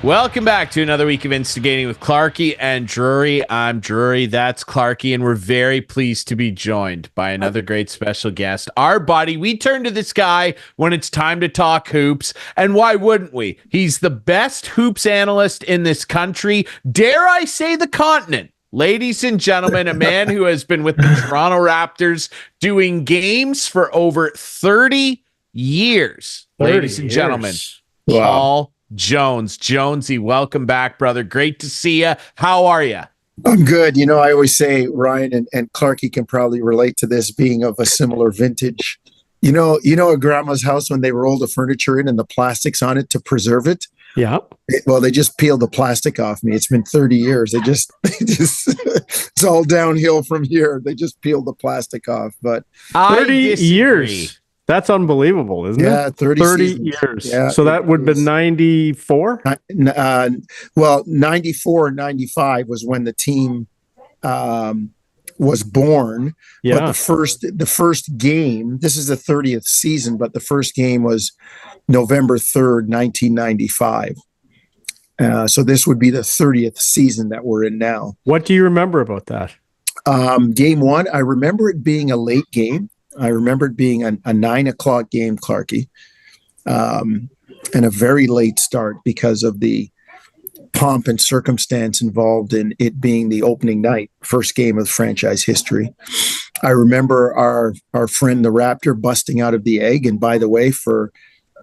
Welcome back to another week of Instigating with Clarkey and Drury. I'm Drury, that's Clarkey, and we're very pleased to be joined by another great special guest. Our buddy, we turn to this guy when it's time to talk hoops, and why wouldn't we? He's the best hoops analyst in this country, dare I say the continent. Ladies and gentlemen, a man who has been with the Toronto Raptors doing games for over 30 years. 30 Ladies and years. gentlemen, Wow. Paul Jones. Jonesy, welcome back, brother. Great to see you. How are you? I'm good. You know, I always say Ryan and Clarkey can probably relate to this, being of a similar vintage. You know, at grandma's house when they roll the furniture in and the plastic's on it to preserve it. Yeah. Well, they just peeled the plastic off me. It's been 30 years. They just it's all downhill from here. They just peeled the plastic off. But 30 years. That's unbelievable, isn't it? yeah, 30 years. Yeah, so that would have been 94? Well, 94 and 95 was when the team was born. Yeah. But the first game, this is the 30th season, but the first game was November 3rd, 1995. So this would be the 30th season that we're in now. What do you remember about that? Game one, I remember it being a late game. I remember it being a 9:00 game, Clarkey, and a very late start because of the pomp and circumstance involved in it being the opening night, first game of franchise history. I remember our friend, the Raptor, busting out of the egg. And by the way, for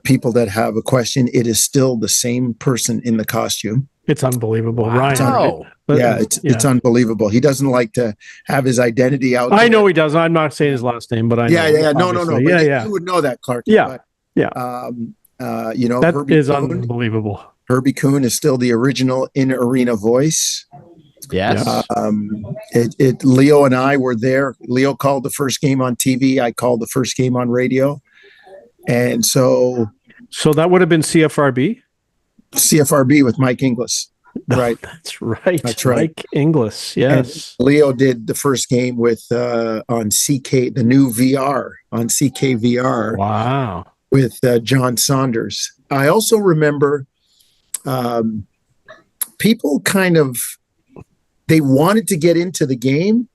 people that have a question, it is still the same person in the costume. It's unbelievable. Wow. Ryan. It's unbelievable. He doesn't like to have his identity out. I know he doesn't. I'm not saying his last name, but I know. Yeah. No. obviously. But you would know that, Clark. Yeah. But, you know, That Herbie is Kuhn, unbelievable. Herbie Kuhn is still the original in-arena voice. Yes. Leo and I were there. Leo called the first game on TV. I called the first game on radio. And so that would have been CFRB? CFRB with Mike Inglis. Right. That's right. That's right. Mike Inglis. Yes. And Leo did the first game with on CK, the new VR on CKVR. Wow. With John Saunders. I also remember people they wanted to get into the game,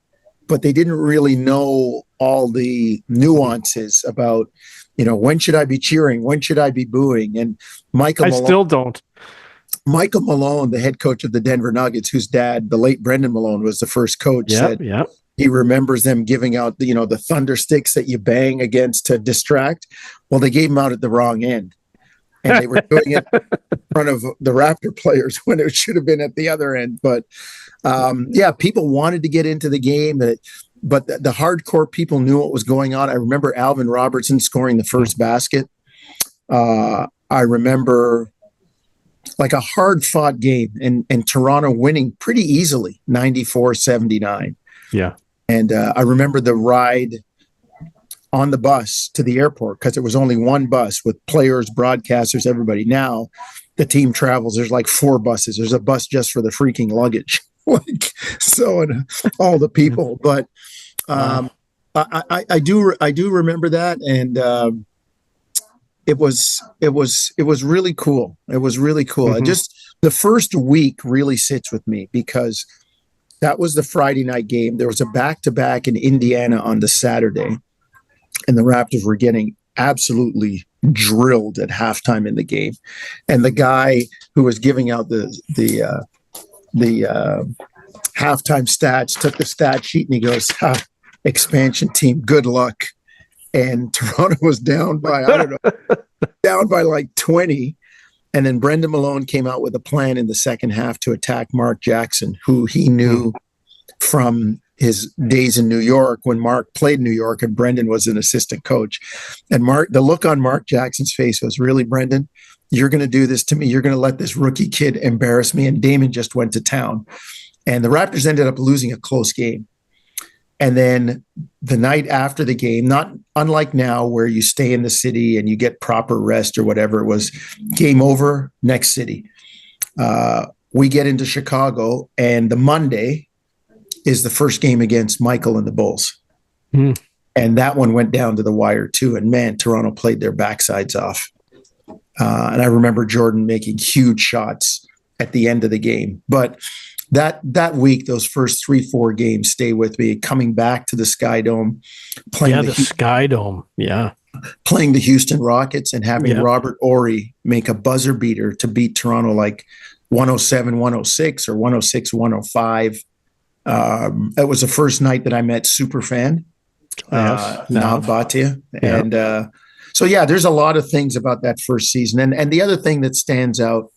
but they didn't really know all the nuances about, when should I be cheering? When should I be booing? And Michael Malone, still don't. Michael Malone, the head coach of the Denver Nuggets, whose dad, the late Brendan Malone, was the first coach, said he remembers them giving out the thunder sticks that you bang against to distract. Well, they gave them out at the wrong end. And they were doing it in front of the Raptor players when it should have been at the other end. But people wanted to get into the game, but the hardcore people knew what was going on. I remember Alvin Robertson scoring the first basket. I remember like a hard-fought game and Toronto winning pretty easily, 94-79. Yeah. And I remember the ride on the bus to the airport, because it was only one bus with players, broadcasters, everybody. Now the team travels. There's like 4 buses. There's a bus just for the freaking luggage. And all the people. But I do remember that. And it was really cool. It was really cool. Mm-hmm. Just the first week really sits with me because that was the Friday night game. There was a back-to-back in Indiana on the Saturday, and the Raptors were getting absolutely drilled at halftime in the game. And the guy who was giving out the halftime stats took the stat sheet and he goes, expansion team, good luck. And Toronto was down by, down by like 20. And then Brendan Malone came out with a plan in the second half to attack Mark Jackson, who he knew from his days in New York when Mark played New York and Brendan was an assistant coach. And the look on Mark Jackson's face was, really, Brendan, you're going to do this to me? You're going to let this rookie kid embarrass me? And Damon just went to town. And the Raptors ended up losing a close game. And then the night after the game, not unlike now where you stay in the city and you get proper rest or whatever, it was game over, next city. We get into Chicago, and the Monday is the first game against Michael and the Bulls. And that one went down to the wire too. And man, Toronto played their backsides off. And I remember Jordan making huge shots at the end of the game. But that week, those first 3-4 games stay with me. Coming back to the Sky Dome, playing the Sky Dome, playing the Houston Rockets, and having Robert Ory make a buzzer beater to beat Toronto like 107-106 or 106-105. It was the first night that I met Superfan, Nav Bhatia. And so, there's a lot of things about that first season. And the other thing that stands out,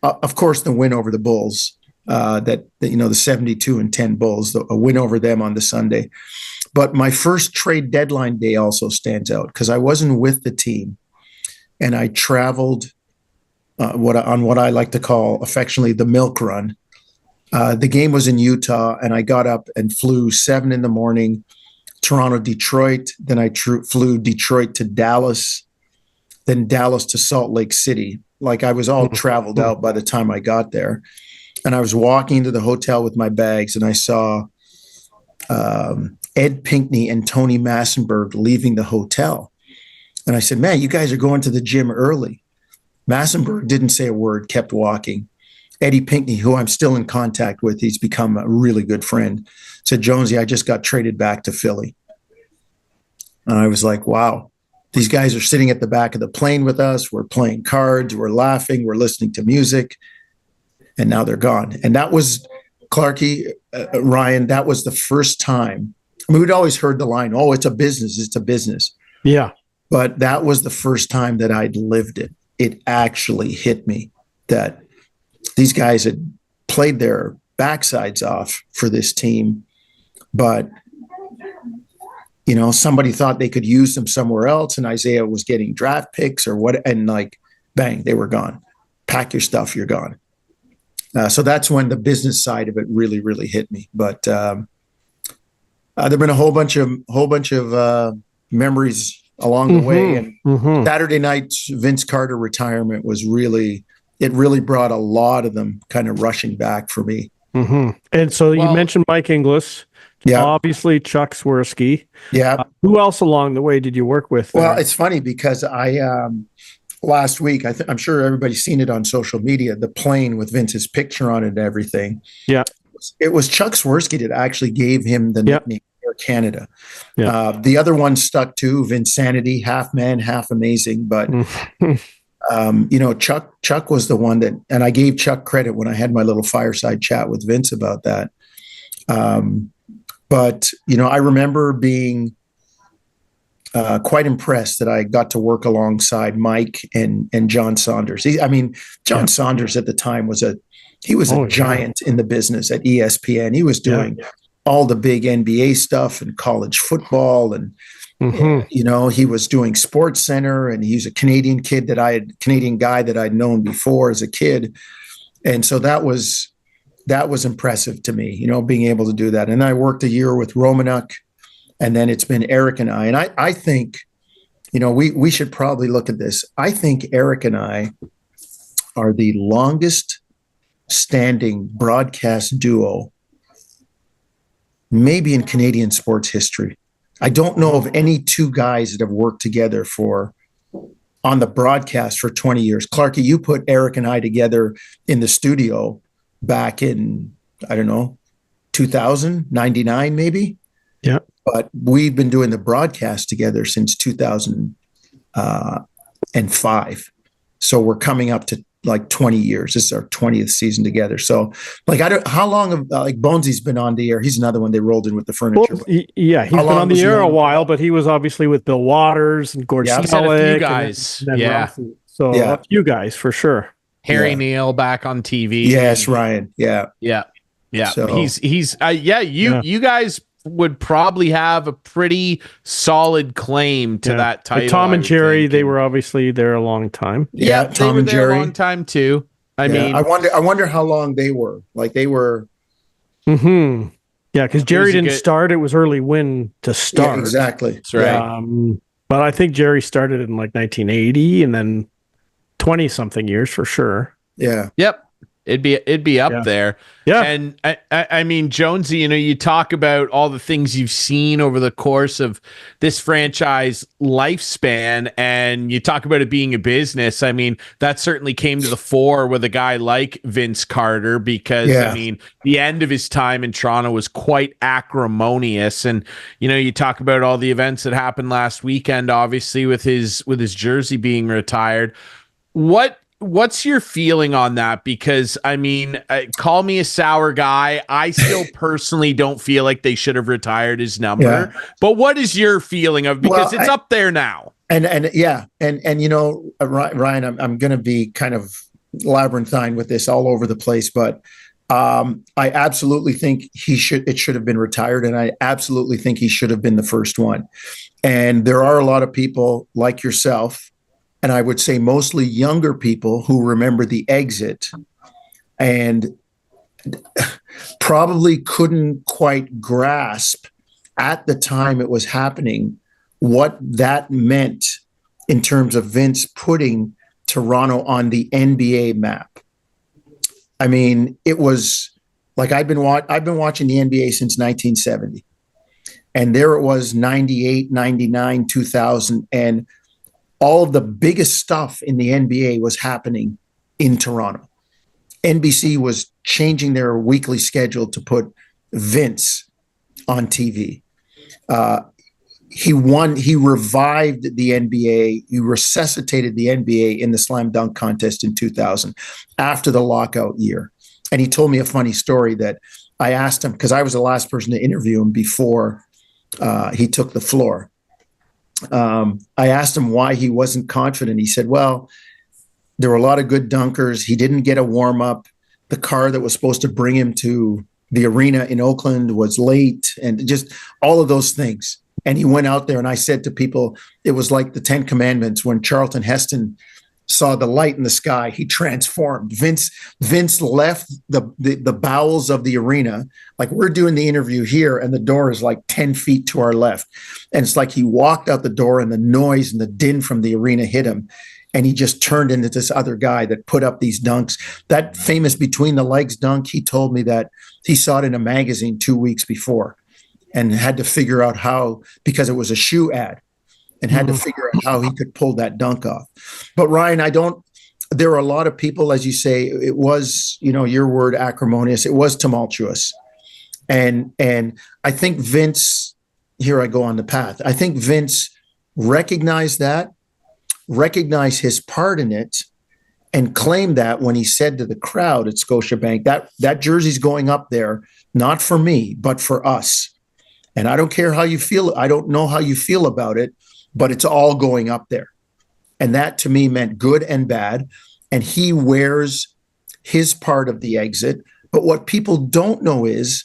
of course, the win over the Bulls, the 72-10 Bulls, a win over them on the Sunday. But my first trade deadline day also stands out because I wasn't with the team, and I traveled on what I like to call affectionately the milk run. The game was in Utah, and I got up and flew 7 a.m, Toronto, Detroit. Then I flew Detroit to Dallas, then Dallas to Salt Lake City. Like I was all traveled out by the time I got there. And I was walking into the hotel with my bags, and I saw Ed Pinkney and Tony Massenberg leaving the hotel. And I said, man, you guys are going to the gym early. Massenberg didn't say a word, kept walking. Eddie Pinkney, who I'm still in contact with, he's become a really good friend, said, Jonesy, I just got traded back to Philly. And I was like, wow, these guys are sitting at the back of the plane with us. We're playing cards. We're laughing. We're listening to music. And now they're gone. And that was, Clarkey, Ryan, that was the first time. I mean, we'd always heard the line, oh, it's a business. It's a business. Yeah. But that was the first time that I'd lived it. It actually hit me that these guys had played their backsides off for this team, but somebody thought they could use them somewhere else, and Isaiah was getting draft picks or what, and like, bang, they were gone. Pack your stuff, you're gone. So that's when the business side of it really, really hit me. But there've been a whole bunch of memories along the way, and Saturday night's Vince Carter retirement was really brought a lot of them kind of rushing back for me. And so you mentioned Mike Inglis, obviously Chuck Swirsky. Who else along the way did you work with there? Well, it's funny because I last week, I'm sure everybody's seen it on social media, the plane with Vince's picture on it and everything. It was Chuck Swirsky that actually gave him the nickname Air Canada. The other one stuck too, Vinsanity, half man, half amazing. But Chuck was the one that, and I gave Chuck credit when I had my little fireside chat with Vince about that. But I remember being quite impressed that I got to work alongside Mike and John Saunders. John Saunders at the time was a giant in the business at ESPN. He was doing all the big NBA stuff and college football, and he was doing Sports Center, and he's a Canadian guy that I'd known before as a kid, and so that was impressive to me. Being able to do that. And I worked a year with Romanuk. And then it's been Eric and I. And I think, we should probably look at this. I think Eric and I are the longest standing broadcast duo, maybe in Canadian sports history. I don't know of any two guys that have worked together on the broadcast for 20 years. Clarkey, you put Eric and I together in the studio back in, 2000, 99 maybe. Yeah. But we've been doing the broadcast together since 2005. So we're coming up to like 20 years. This is our 20th season together. So how long have Bonesy's been on the air? He's another one they rolled in with the furniture. Well, he's been on the air a while, but he was obviously with Bill Waters and Gord Stellick. A few guys. A few guys for sure. Harry Neal back on TV. Yes, Ryan. Yeah. So, he's you guys would probably have a pretty solid claim to that title. But Tom and Jerry, they were obviously there a long time. Tom and Jerry, a long time too. I mean, I wonder how long they were. Like they were. Yeah, because Jerry didn't start. It was early win to start. Yeah, exactly. That's right. But I think Jerry started in like 1980, and then 20 something years for sure. Yeah. Yep. It'd be up there. Yeah. And I mean, Jonesy, you talk about all the things you've seen over the course of this franchise lifespan, and you talk about it being a business. I mean, that certainly came to the fore with a guy like Vince Carter, because I mean, the end of his time in Toronto was quite acrimonious. And, you talk about all the events that happened last weekend, obviously with his jersey being retired. What's your feeling on that? Because I mean, call me a sour guy. I still personally don't feel like they should have retired his number. Yeah. But what is your feeling of, because it's up there now? And Ryan, I'm going to be kind of labyrinthine with this all over the place, but I absolutely think it should have been retired, and I absolutely think he should have been the first one. And there are a lot of people like yourself, and I would say mostly younger people, who remember the exit and probably couldn't quite grasp at the time it was happening what that meant in terms of Vince putting Toronto on the NBA map. I mean, it was like I've been watching the NBA since 1970. And there it was, 98, 99, 2000, and all of the biggest stuff in the NBA was happening in Toronto. NBC was changing their weekly schedule to put Vince on TV. He revived the NBA. He resuscitated the NBA in the slam dunk contest in 2000 after the lockout year. And he told me a funny story that I asked him, because I was the last person to interview him before he took the floor. I asked him why he wasn't confident. He said, well, there were a lot of good dunkers. He didn't get a warm up. The car that was supposed to bring him to the arena in Oakland was late, and just all of those things. And he went out there, and I said to people, it was like the 10 Commandments when Charlton Heston saw the light in the sky. He transformed. Vince left the bowels of the arena. Like, we're doing the interview here, and the door is like 10 feet to our left. And it's like he walked out the door, and the noise and the din from the arena hit him. And he just turned into this other guy that put up these dunks. That famous between the legs dunk, he told me that he saw it in a magazine 2 weeks before and had to figure out how, because it was a shoe ad, and had to figure out how he could pull that dunk off. But Ryan, there are a lot of people, as you say, it was, your word, acrimonious. It was tumultuous. And I think Vince, here I go on the path. I think Vince recognized his part in it, and claimed that when he said to the crowd at Scotiabank, that jersey's going up there, not for me, but for us. And I don't care how you feel. I don't know how you feel about it, but it's all going up there. And that to me meant good and bad. And he wears his part of the exit. But what people don't know is,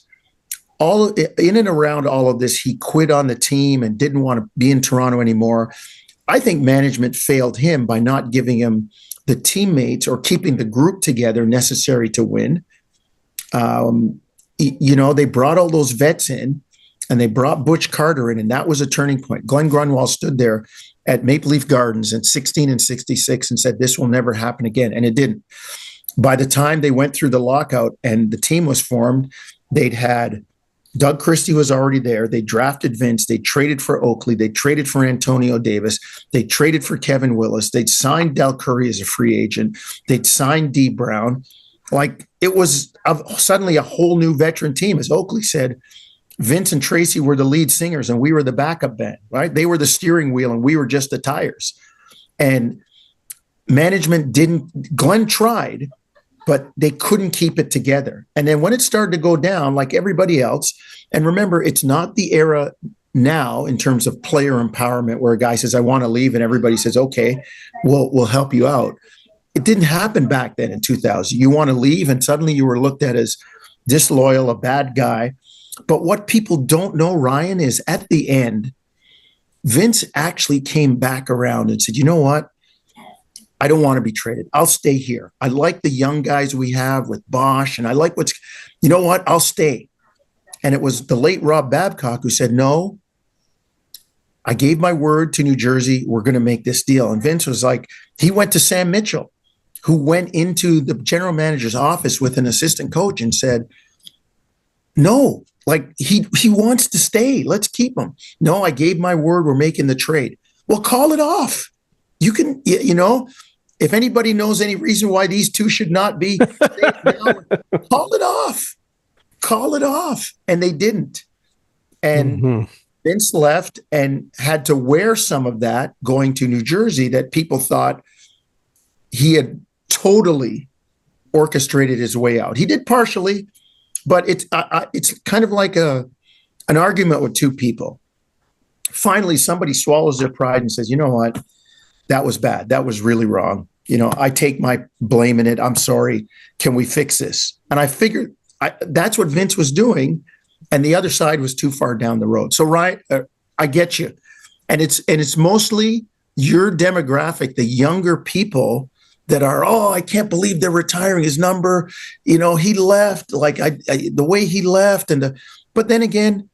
in and around all of this, he quit on the team and didn't want to be in Toronto anymore. I think management failed him by not giving him the teammates or keeping the group together necessary to win. They brought all those vets in, and they brought Butch Carter in, and that was a turning point. Glenn Grunwald stood there at Maple Leaf Gardens in 16 and 66 and said, this will never happen again. And it didn't. By the time they went through the lockout and the team was formed, they'd had Doug Christie was already there. They drafted Vince. They traded for Oakley. They traded for Antonio Davis. They traded for Kevin Willis. They'd signed Del Curry as a free agent. They'd signed D. Brown. Like, it was suddenly a whole new veteran team. As Oakley said, Vince and Tracy were the lead singers, and we were the backup band, right? They were the steering wheel, and we were just the tires. And management Glenn tried, but they couldn't keep it together. And then when it started to go down, like everybody else, and remember, it's not the era now in terms of player empowerment where a guy says, I want to leave, and everybody says, okay, we'll help you out. It didn't happen back then in 2000. You want to leave, and suddenly you were looked at as disloyal, a bad guy. But what people don't know, Ryan, is at the end, Vince actually came back around and said, you know what? I don't want to be traded. I'll stay here. I like the young guys we have with Bosch, and I like you know what? I'll stay. And it was the late Rob Babcock who said, no, I gave my word to New Jersey. We're going to make this deal. And Vince was like, he went to Sam Mitchell, who went into the general manager's office with an assistant coach and said, no, like he wants to stay. Let's keep him. No, I gave my word. We're making the trade. Well, call it off. You can, if anybody knows any reason why these two should not be, call it off. Call it off. And they didn't. And Vince left and had to wear some of that going to New Jersey that people thought he had totally orchestrated his way out. He did partially, but it's kind of like an argument with two people. Finally, somebody swallows their pride and says, you know what? That was bad. That was really wrong. I take my blame in it. I'm sorry. Can we fix this? And I figured that's what Vince was doing. And the other side was too far down the road. So, Ryan, I get you. And it's mostly your demographic, the younger people that are, I can't believe they're retiring his number. He left, like the way he left. But then again,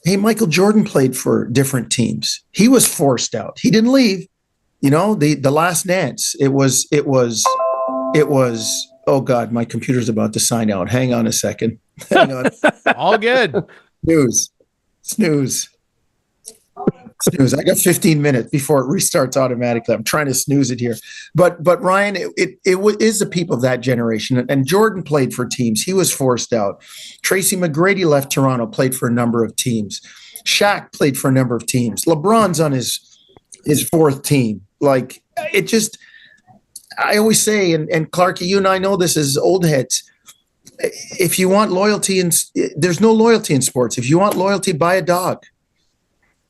hey, Michael Jordan played for different teams. He was forced out. He didn't leave. The last dance, it was, oh God, my computer's about to sign out. Hang on a second. Hang on. All good. Snooze. I got 15 minutes before it restarts automatically. I'm trying to snooze it here. But Ryan, it is the people of that generation. And Jordan played for teams. He was forced out. Tracy McGrady left Toronto, played for a number of teams. Shaq played for a number of teams. LeBron's on his fourth team. Like, it just, I always say, and Clarkey, you and I know this as old heads, if you want loyalty, there's no loyalty in sports. If you want loyalty, buy a dog.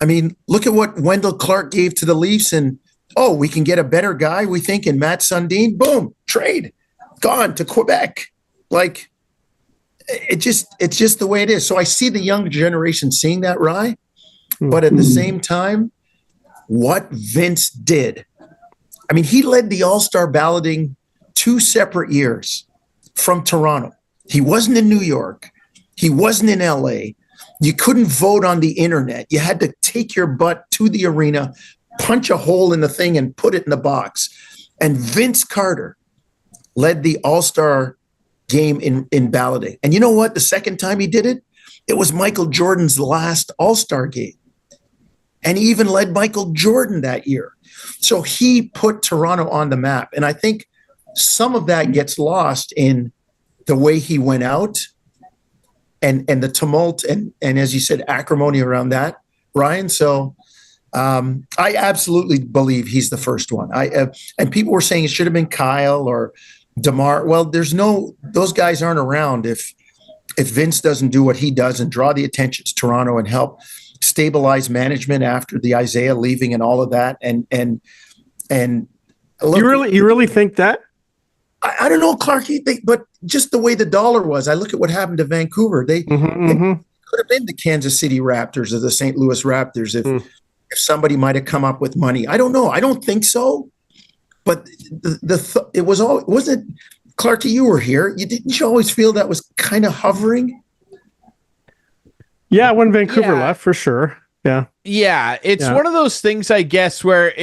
I mean, look at what Wendell Clark gave to the Leafs, and we can get a better guy, we think, in Matt Sundin. Boom, trade, gone to Quebec. Like, it's just the way it is. So I see the young generation seeing that, Rye, but at the same time, what Vince did, I mean, he led the All-Star balloting 2 separate years from Toronto. He wasn't in New York. He wasn't in LA. You couldn't vote on the internet. You had to take your butt to the arena, punch a hole in the thing, and put it in the box. And Vince Carter led the All-Star game in balloting. And you know what? The second time he did it, it was Michael Jordan's last All-Star game. And he even led Michael Jordan that year. So he put Toronto on the map. And I think some of that gets lost in the way he went out and the tumult and as you said, acrimony around that, Ryan. So I absolutely believe he's the first one. And people were saying it should have been Kyle or DeMar. Well, those guys aren't around if Vince doesn't do what he does and draw the attention to Toronto and help stabilize management after the Isaiah leaving and all of that. And look, you really think that? I don't know, Clarkey, but just the way the dollar was, I look at what happened to Vancouver. They could have been the Kansas City Raptors or the St. Louis Raptors if somebody might have come up with money. I don't know. I don't think so. But it wasn't, Clarkey, you were here. Didn't you always feel that was kind of hovering? Yeah, when Vancouver left, for sure. Yeah, it's one of those things, I guess, where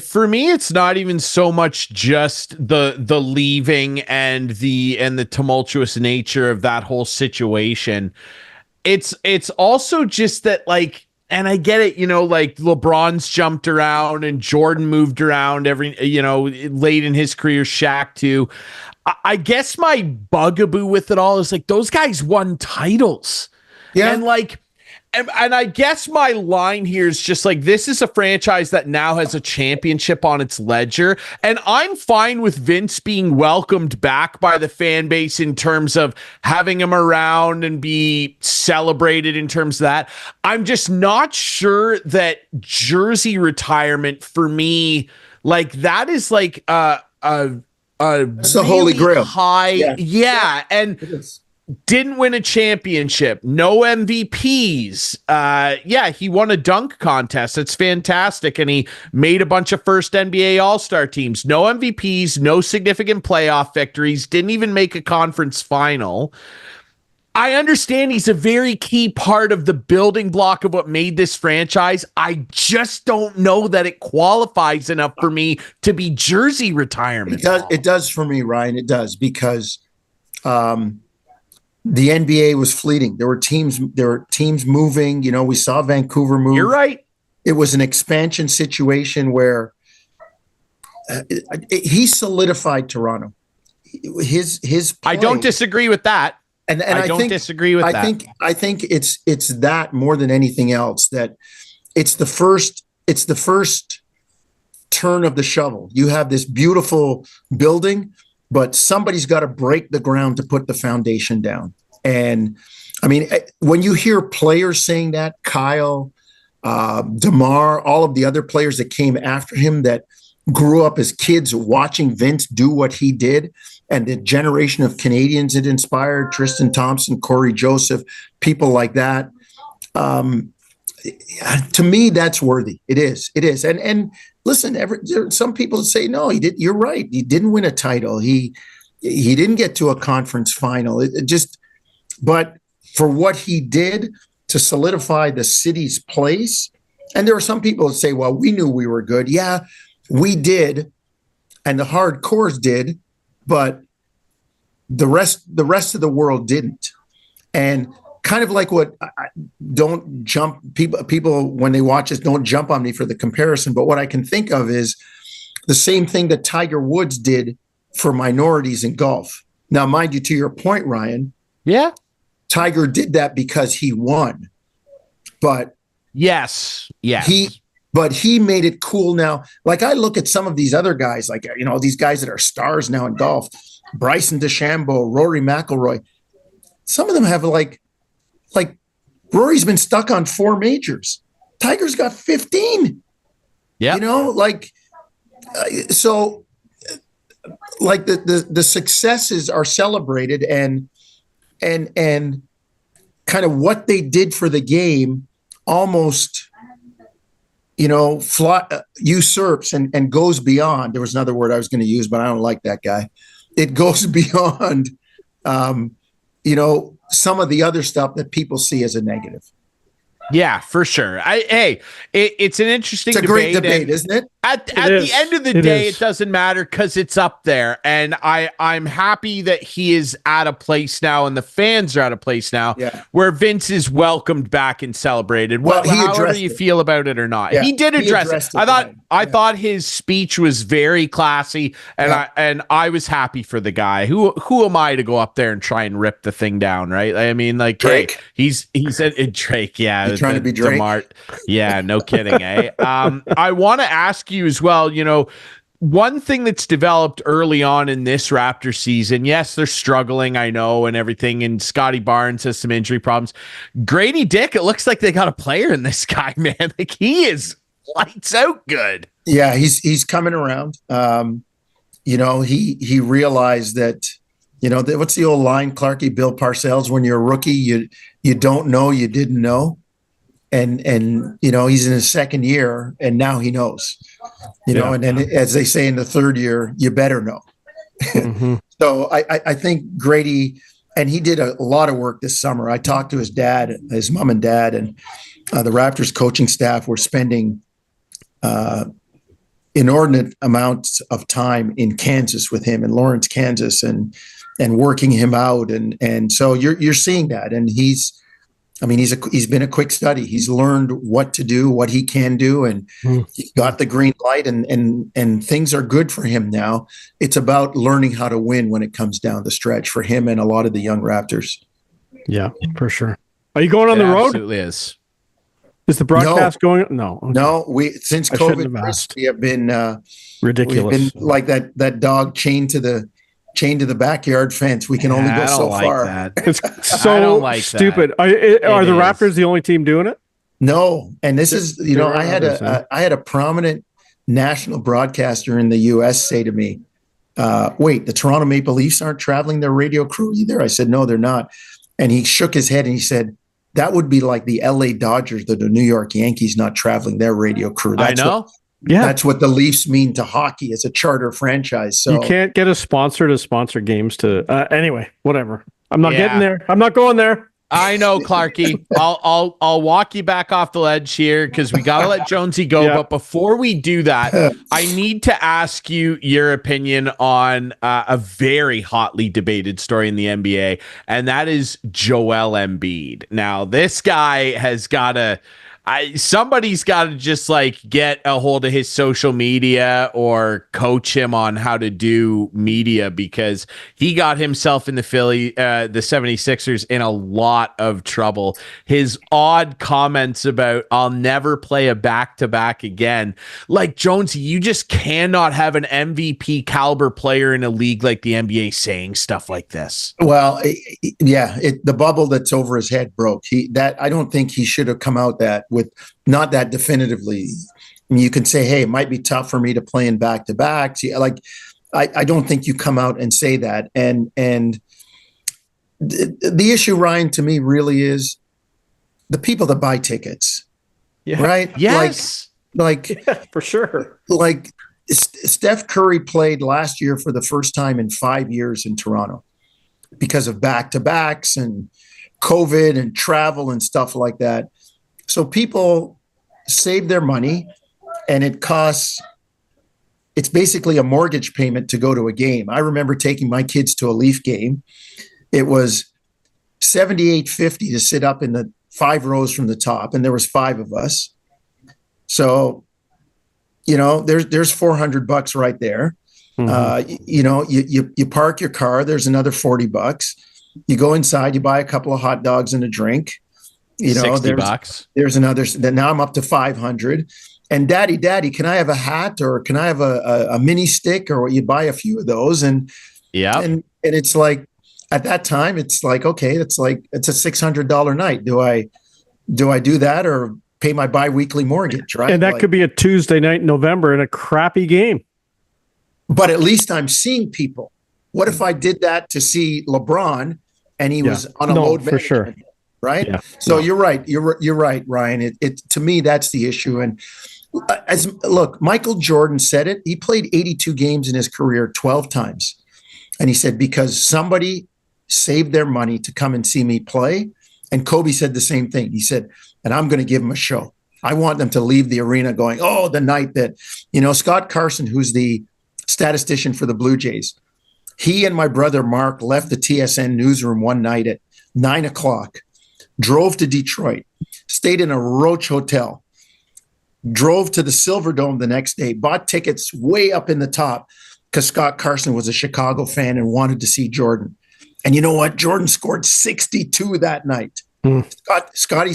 for me, it's not even so much just the leaving and the tumultuous nature of that whole situation. It's also just that, like, and I get it, like LeBron's jumped around and Jordan moved around late in his career, Shaq too. I guess my bugaboo with it all is like those guys won titles. Yeah. And like, and I guess my line here is just like, this is a franchise that now has a championship on its ledger. And I'm fine with Vince being welcomed back by the fan base in terms of having him around and be celebrated in terms of that. I'm just not sure that jersey retirement for me, like that is like it's really the holy grail. High. Yeah. And didn't win a championship, no MVPs. He won a dunk contest. It's fantastic. And he made a bunch of first NBA All-Star teams. No MVPs, no significant playoff victories, didn't even make a conference final. I understand he's a very key part of the building block of what made this franchise. I just don't know that it qualifies enough for me to be jersey retirement. It does for me, Ryan. It does, because the NBA was fleeting. There were teams moving. You know, we saw Vancouver move. You're right. It was an expansion situation where he solidified Toronto. His play, I don't disagree with that. And I don't disagree with that. I think it's that more than anything else, that it's the first turn of the shovel. You have this beautiful building, but somebody's got to break the ground to put the foundation down. And I mean, when you hear players saying that, Kyle, DeMar, all of the other players that came after him that grew up as kids watching Vince do what he did, and the generation of Canadians it inspired, Tristan Thompson, Corey Joseph, people like that. To me, that's worthy. It is. And listen, some people say, no, he did. You're right. He didn't win a title. He didn't get to a conference final. But for what he did to solidify the city's place, and there are some people that say, well, we knew we were good. Yeah, we did. And the hardcores did. But the rest of the world didn't. And kind of like don't jump, people when they watch this, don't jump on me for the comparison. But what I can think of is the same thing that Tiger Woods did for minorities in golf. Now, mind you, to your point, Ryan. Yeah. Tiger did that because he won. But yes. But he made it cool now. Like, I look at some of these other guys, like, you know, these guys that are stars now in golf, Bryson DeChambeau, Rory McIlroy. Some of them have like Rory's been stuck on 4 majors. Tiger's got 15. Yeah. You know, like, so like the successes are celebrated and kind of what they did for the game almost, you know, usurps and goes beyond. There was another word I was going to use, but I don't like that guy. It goes beyond, you know, some of the other stuff that people see as a negative. Yeah, for sure. It's an interesting debate. It's a great debate, isn't it? At the end of the day, it doesn't matter because it's up there. And I'm happy that he is at a place now and the fans are at a place now where Vince is welcomed back and celebrated. Well, however you feel about it or not. Yeah, he did address it. I thought his speech was very classy, and I was happy for the guy. Who am I to go up there and try and rip the thing down, right? I mean, like, Drake. He said Drake, yeah. He's trying to be Drake. Yeah, no kidding, eh? I want to ask you as well, you know, one thing that's developed early on in this Raptor season, yes, they're struggling, I know, and everything, and Scotty Barnes has some injury problems. Grady Dick, it looks like they got a player in this guy, man. Like, he is lights out good. Yeah, he's coming around. You know, he realized that, you know, what's the old line, Clarkey, Bill Parcells, when you're a rookie, you don't know you didn't know. And you know, he's in his second year and now he knows, you know, and then as they say in the third year, you better know. Mm-hmm. So I think Grady, and he did a lot of work this summer. I talked to his dad, his mom and dad, and the Raptors coaching staff were spending inordinate amounts of time in Kansas with him, in Lawrence, Kansas, and working him out. And so you're seeing that. And he's been a quick study. He's learned what to do, what he can do, and he got the green light, and things are good for him now. It's about learning how to win when it comes down the stretch for him and a lot of the young Raptors. Yeah, for sure. Are you going on the road? Absolutely is. Is the broadcast going? No. Okay. No, since COVID, we have been ridiculous. We've been like that dog chained to the backyard fence. We can only go so far. That. It's so stupid. Are the Raptors the only team doing it? No, and this is, you know, I had a prominent national broadcaster in the U.S. say to me, "Wait, the Toronto Maple Leafs aren't traveling their radio crew either?" I said, "No, they're not." And he shook his head and he said, "That would be like the L.A. Dodgers or the New York Yankees not traveling their radio crew." I know. That's what the Leafs mean to hockey as a charter franchise. So you can't get a sponsor to sponsor games to anyway, whatever. I'm not getting there. I'm not going there. I know, Clarkey. I'll walk you back off the ledge here because we gotta let Jonesy go. Yeah. But before we do that, I need to ask you your opinion on a very hotly debated story in the NBA, and that is Joel Embiid. Now, this guy has got to. Somebody's got to just like get a hold of his social media or coach him on how to do media, because he got himself in the 76ers in a lot of trouble. His odd comments about I'll never play a back-to-back again. Like, Jonesy, you just cannot have an MVP caliber player in a league like the NBA saying stuff like this. Well, the bubble that's over his head broke. I don't think he should have come out with not that definitively. I mean, you can say, hey, it might be tough for me to play in back-to-backs. Like, I don't think you come out and say that. And the issue, Ryan, to me really is the people that buy tickets, right? Yes. Like for sure. Like Steph Curry played last year for the first time in 5 years in Toronto because of back-to-backs and COVID and travel and stuff like that. So people save their money, and it's basically a mortgage payment to go to a game. I remember taking my kids to a Leaf game. It was $78.50 to sit up in the 5 rows from the top, and there was 5 of us. So, there's $400 right there. Mm-hmm. You park your car. There's another $40. You go inside, you buy a couple of hot dogs and a drink. $60. There's another. Then now I'm up to 500. And daddy, can I have a hat, or can I have a mini stick, or you buy a few of those? And and it's like, at that time, it's like, okay, it's a $600 night. Do I do that or pay my biweekly mortgage? Right. And that could be a Tuesday night in November in a crappy game. But at least I'm seeing people. What if I did that to see LeBron and he was on a load for sure. Right. Yeah. So you're right. You're right, Ryan. It to me, that's the issue. And look, Michael Jordan said it. He played 82 games in his career 12 times. And he said, because somebody saved their money to come and see me play. And Kobe said the same thing. He said, and I'm going to give them a show. I want them to leave the arena going, oh, the night that, Scott Carson, who's the statistician for the Blue Jays, he and my brother Mark left the TSN newsroom one night at 9:00. Drove to Detroit, stayed in a Roach hotel, drove to the Silverdome the next day, bought tickets way up in the top because Scott Carson was a Chicago fan and wanted to see Jordan. And you know what? Jordan scored 62 that night. Scotty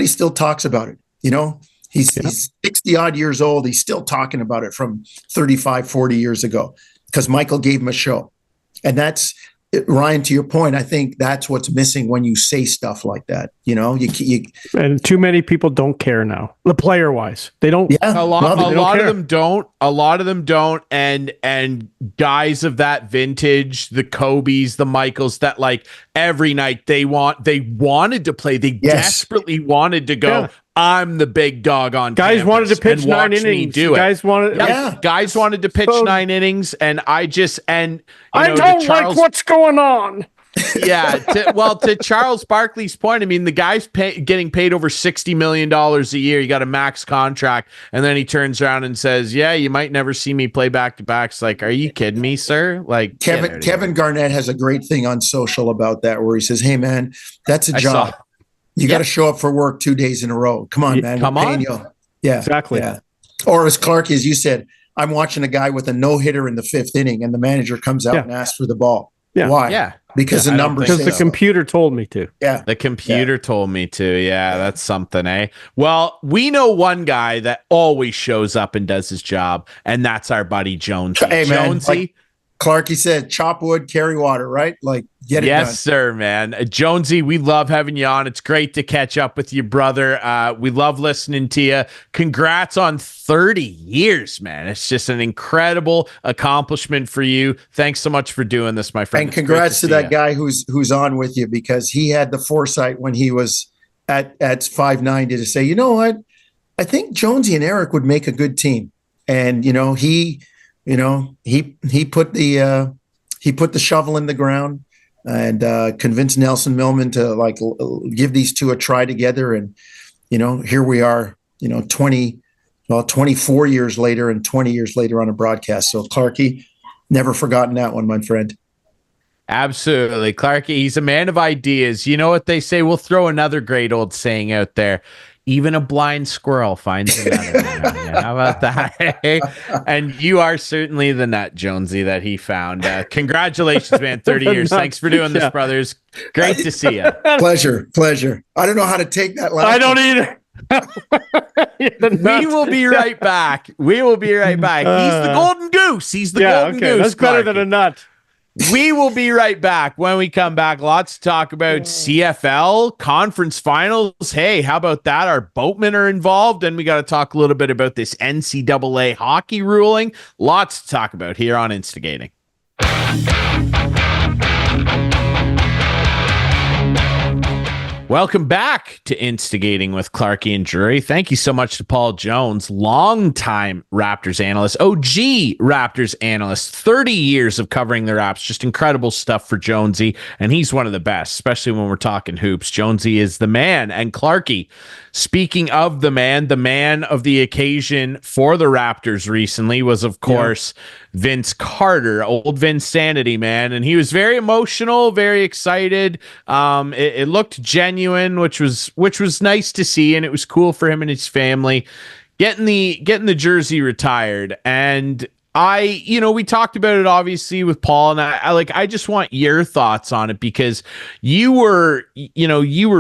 still talks about it. He's 60 odd years old. He's still talking about it from 35, 40 years ago because Michael gave him a show. And that's, Ryan, to your point, I think that's what's missing when you say stuff like that. And too many people don't care now. The player wise, they don't. Yeah, a lot of them don't. A lot of them don't. And guys of that vintage, the Kobes, the Michaels, that like every night they wanted to play. They desperately wanted to go. Yeah. I'm the big dog on guys wanted to pitch 9 innings. Guys wanted to pitch 9 innings, and I don't like what's going on. To Charles Barkley's point, I mean, the guy's getting paid over $60 million a year. You got a max contract, and then he turns around and says, "Yeah, you might never see me play back-to-backs." Like, are you kidding me, sir? Like, Kevin Garnett has a great thing on social about that, where he says, "Hey, man, that's a job. You got to show up for work 2 days in a row. Come on, man. Come on. Yeah, exactly. Yeah. Or as Clarkey, as you said, I'm watching a guy with a no-hitter in the 5th inning, and the manager comes out and asks for the ball. Yeah. Why? Yeah. Because the numbers. Because the computer told me to. Yeah. The computer told me to. Yeah, that's something, eh? Well, we know one guy that always shows up and does his job, and that's our buddy Jonesy. Hey, man, Jonesy. like Clarkey said, chop wood, carry water, right? Like, get it done. Yes, sir, man. Jonesy, we love having you on. It's great to catch up with you, brother. We love listening to you. Congrats on 30 years, man. It's just an incredible accomplishment for you. Thanks so much for doing this, my friend. And congrats to that guy who's on with you, because he had the foresight when he was at 5'9" to say, you know what? I think Jonesy and Eric would make a good team. And, he put the shovel in the ground. and convince Nelson Millman to like give these two a try together. And, here we are, 24 years later and 20 years later on a broadcast. So Clarkey, never forgotten that one, my friend. Absolutely. Clarkey, he's a man of ideas. You know what they say? We'll throw another great old saying out there. Even a blind squirrel finds another. How about that? And you are certainly the nut, Jonesy, that he found. Congratulations, man. 30 years. Thanks for doing this, brothers. Great to see you. Pleasure. I don't know how to take that last I don't either. We will be right back. He's the golden goose. He's the golden goose. That's better than a nut. We will be right back. When we come back, lots to talk about. CFL conference finals. Hey, how about that? Our boatmen are involved, and we got to talk a little bit about this NCAA hockey ruling. Lots to talk about here on Instigating. Welcome back to Instigating with Clarkey and Drury. Thank you so much to Paul Jones, longtime Raptors analyst, OG Raptors analyst, 30 years of covering the Raps. Just incredible stuff for Jonesy, and he's one of the best, especially when we're talking hoops. Jonesy is the man. And Clarkey, speaking of the man of the occasion for the Raptors recently was, of course, Vince Carter, old Vince Sanity, man. And he was very emotional, very excited. It looked genuine, which was nice to see. And it was cool for him and his family getting the jersey retired. And we talked about it obviously with Paul, and I just want your thoughts on it, because you were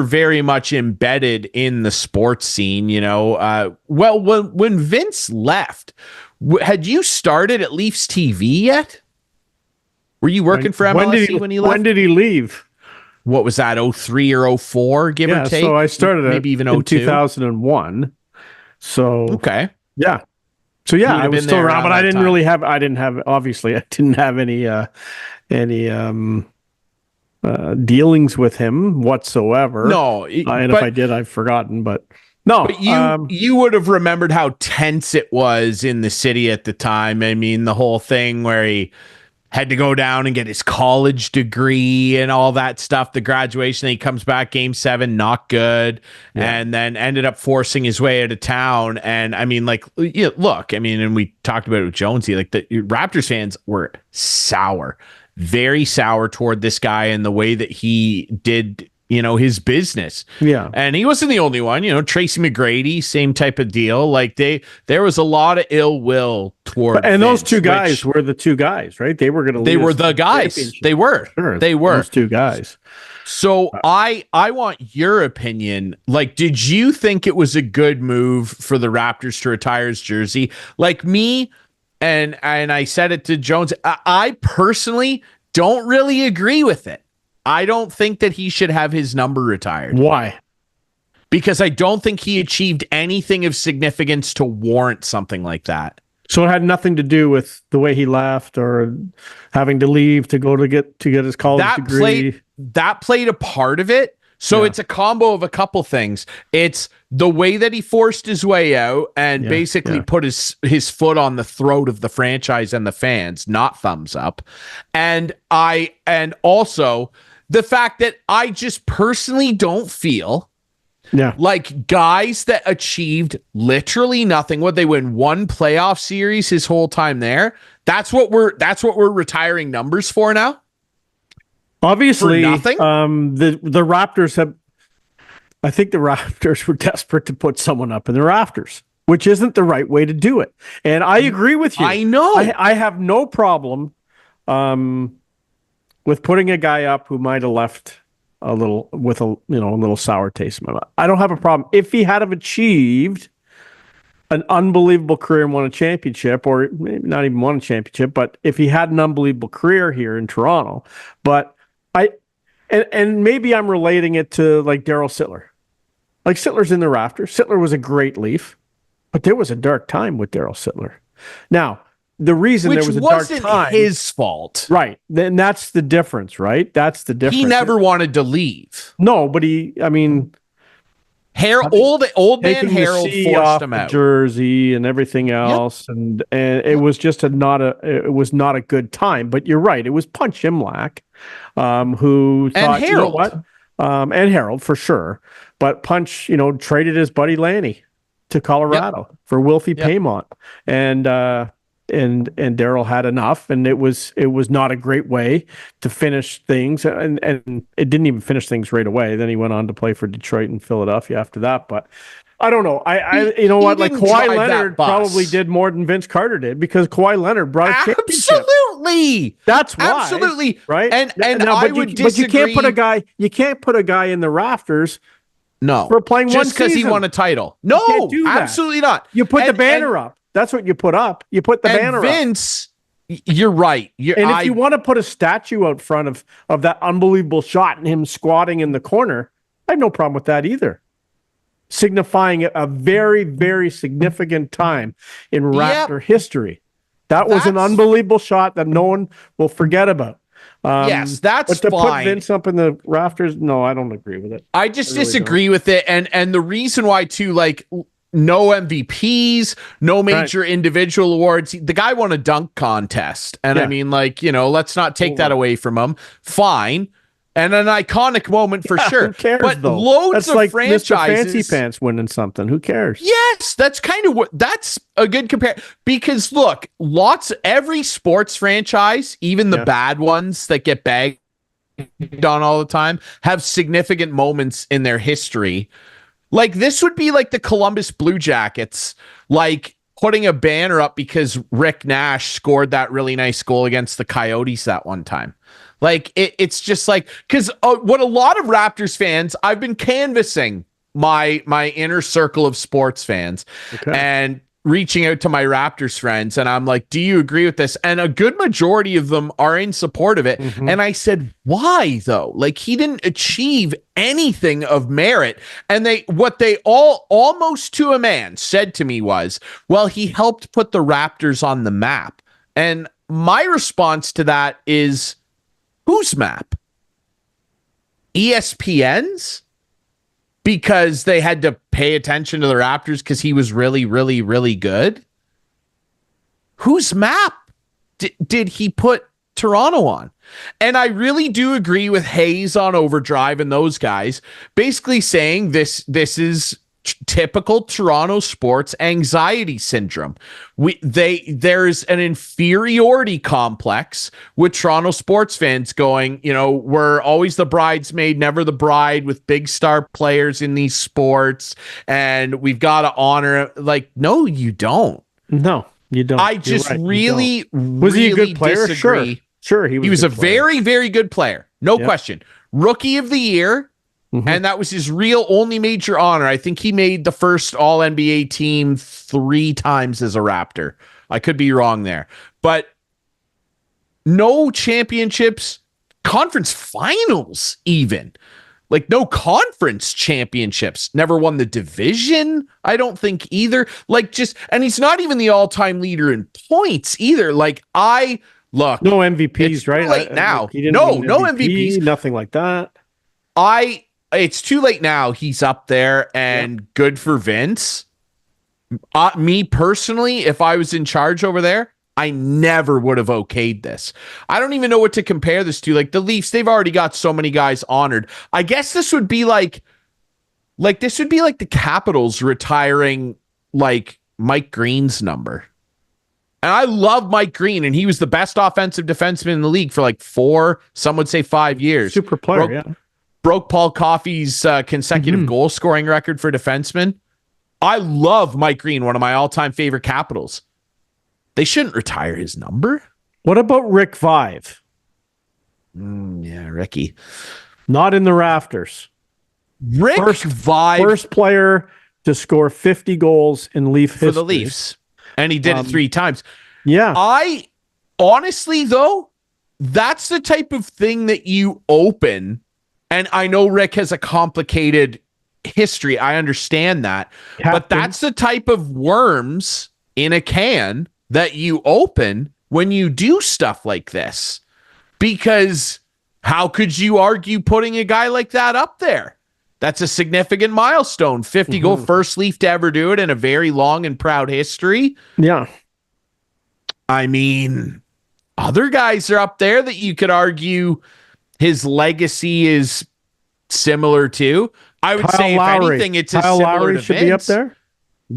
very much embedded in the sports scene, when Vince left, had you started at Leafs TV yet? Were you working for MLSE when he left? When did he leave? What was that, 03 or 04, give or take? So I started maybe even in 02? 2001. So okay. Yeah. So yeah, I was still around, but I didn't have any dealings with him whatsoever. No, and if I did, I've forgotten. But no, but you would have remembered how tense it was in the city at the time. I mean, the whole thing where he had to go down and get his college degree and all that stuff. The graduation, he comes back game 7, not good. Yeah. And then ended up forcing his way out of town. And I mean, and we talked about it with Jonesy, the Raptors fans were sour, very sour toward this guy and the way that he did, his business. Yeah. And he wasn't the only one, Tracy McGrady, same type of deal. There was a lot of ill will toward and those two guys were the two guys, right? They were going to They were the guys. They were. Sure, they were. Those two guys. So I want your opinion. Did you think it was a good move for the Raptors to retire his jersey? Like me, and I said it to Jones, I personally don't really agree with it. I don't think that he should have his number retired. Why? Because I don't think he achieved anything of significance to warrant something like that. So it had nothing to do with the way he left or having to leave to go to get his college degree. That played a part of it. So it's a combo of a couple things. It's the way that he forced his way out and basically put his foot on the throat of the franchise and the fans, not thumbs up. And also the fact that I just personally don't feel like guys that achieved literally nothing. What, they win one playoff series his whole time there? That's what we're retiring numbers for now. Obviously, for nothing. The Raptors I think the Raptors were desperate to put someone up in the rafters, which isn't the right way to do it. And I agree with you. I know. I have no problem with putting a guy up who might have left a little sour taste in my mouth. I don't have a problem if he had achieved an unbelievable career and won a championship, or maybe not even won a championship, but if he had an unbelievable career here in Toronto. But and maybe I'm relating it to Darryl Sittler. Sittler's in the rafters. Sittler was a great Leaf, but there was a dark time with Darryl Sittler. Now, the reason there was a dark time wasn't his fault. Right. Then that's the difference, right? That's the difference. He never wanted to leave. No, but he Old man taking the Harold C forced off him the out. jersey and everything else, and it was just not a good time. But you're right, it was Punch Imlach, who And thought, you know Harold. what, and Harold for sure. But Punch, traded his buddy Lanny to Colorado for Wilfie Paymont, and Daryl had enough, and it was not a great way to finish things, and it didn't even finish things right away. Then he went on to play for Detroit and Philadelphia after that. But I don't know. Like Kawhi Leonard probably did more than Vince Carter did, because Kawhi Leonard brought a championship. Absolutely, that's why. Absolutely, right. And I would disagree. But you can't put a guy in the rafters. No, for playing just because he won a title. No, absolutely not. You put the banner up. That's what you put up. You put the banner Vince, up. You're right. If you want to put a statue out front of that unbelievable shot and him squatting in the corner, I have no problem with that either. Signifying a very, very significant time in Raptor history. That was an unbelievable shot that no one will forget about. Yes, that's but to fine. put Vince up in the rafters, no, I don't agree with it. I just disagree with it, and the reason why too, like, no MVPs, no major individual awards. The guy won a dunk contest, and I mean, like, let's not take that away from him. Fine. And an iconic moment for sure. Who cares, but though? loads that's of like franchises. Mr. Fancy Pants winning something. Who cares? Yes, that's kind of that's a good compare. Because look, every sports franchise, even the bad ones that get bagged on all the time, have significant moments in their history. Like, this would be like the Columbus Blue Jackets, like putting a banner up because Rick Nash scored that really nice goal against the Coyotes that one time. Like, it's just like, because what a lot of Raptors fans, I've been canvassing my inner circle of sports fans and reaching out to my Raptors friends, and I'm like, do you agree with this? And a good majority of them are in support of it. And I said, why though? Like, he didn't achieve anything of merit. And what they all almost to a man said to me was, well, he helped put the Raptors on the map. And my response to that is, whose map? ESPN's? Because they had to pay attention to the Raptors because he was really, really, really good? Whose map did he put Toronto on? And I really do agree with Hayes on Overdrive and those guys basically saying this is typical Toronto sports anxiety syndrome. There's an inferiority complex with Toronto sports fans going, we're always the bridesmaid, never the bride, with big star players in these sports, and we've got to honor. Like, no, you don't. No, you don't. I just really was he a good player? Disagree. Sure, he was a very, very good player. No question. Rookie of the year. And that was his real only major honor. I think he made the first All-NBA team 3 times as a Raptor. I could be wrong there. But no championships, conference finals even. Like, no conference championships. Never won the division, I don't think either. And he's not even the all-time leader in points either. Look. No MVPs, right? Late now. No MVPs. Nothing like that. It's too late now. He's up there, and good for Vince. Me personally, if I was in charge over there, I never would have okayed this. I don't even know what to compare this to. Like, the Leafs, they've already got so many guys honored. I guess this would be like the Capitals retiring like Mike Green's number. And I love Mike Green, and he was the best offensive defenseman in the league for like 4, some would say 5 years. Super player, Broke Paul Coffey's consecutive goal scoring record for defensemen. I love Mike Green, one of my all-time favorite Capitals. They shouldn't retire his number. What about Rick Vive? Yeah, Ricky. Not in the rafters. Vive. First player to score 50 goals in Leaf history. For the Leafs. And he did it 3 times. Yeah. I honestly, though, that's the type of thing that you open. And I know Rick has a complicated history. I understand that. But that's the type of worms in a can that you open when you do stuff like this. Because how could you argue putting a guy like that up there? That's a significant milestone. 50 goal, first Leaf to ever do it in a very long and proud history. Yeah. I mean, other guys are up there that you could argue his legacy is similar to. I would Kyle say, Lowry. If anything, it's Kyle as similar Lowry to should Vince. be up there.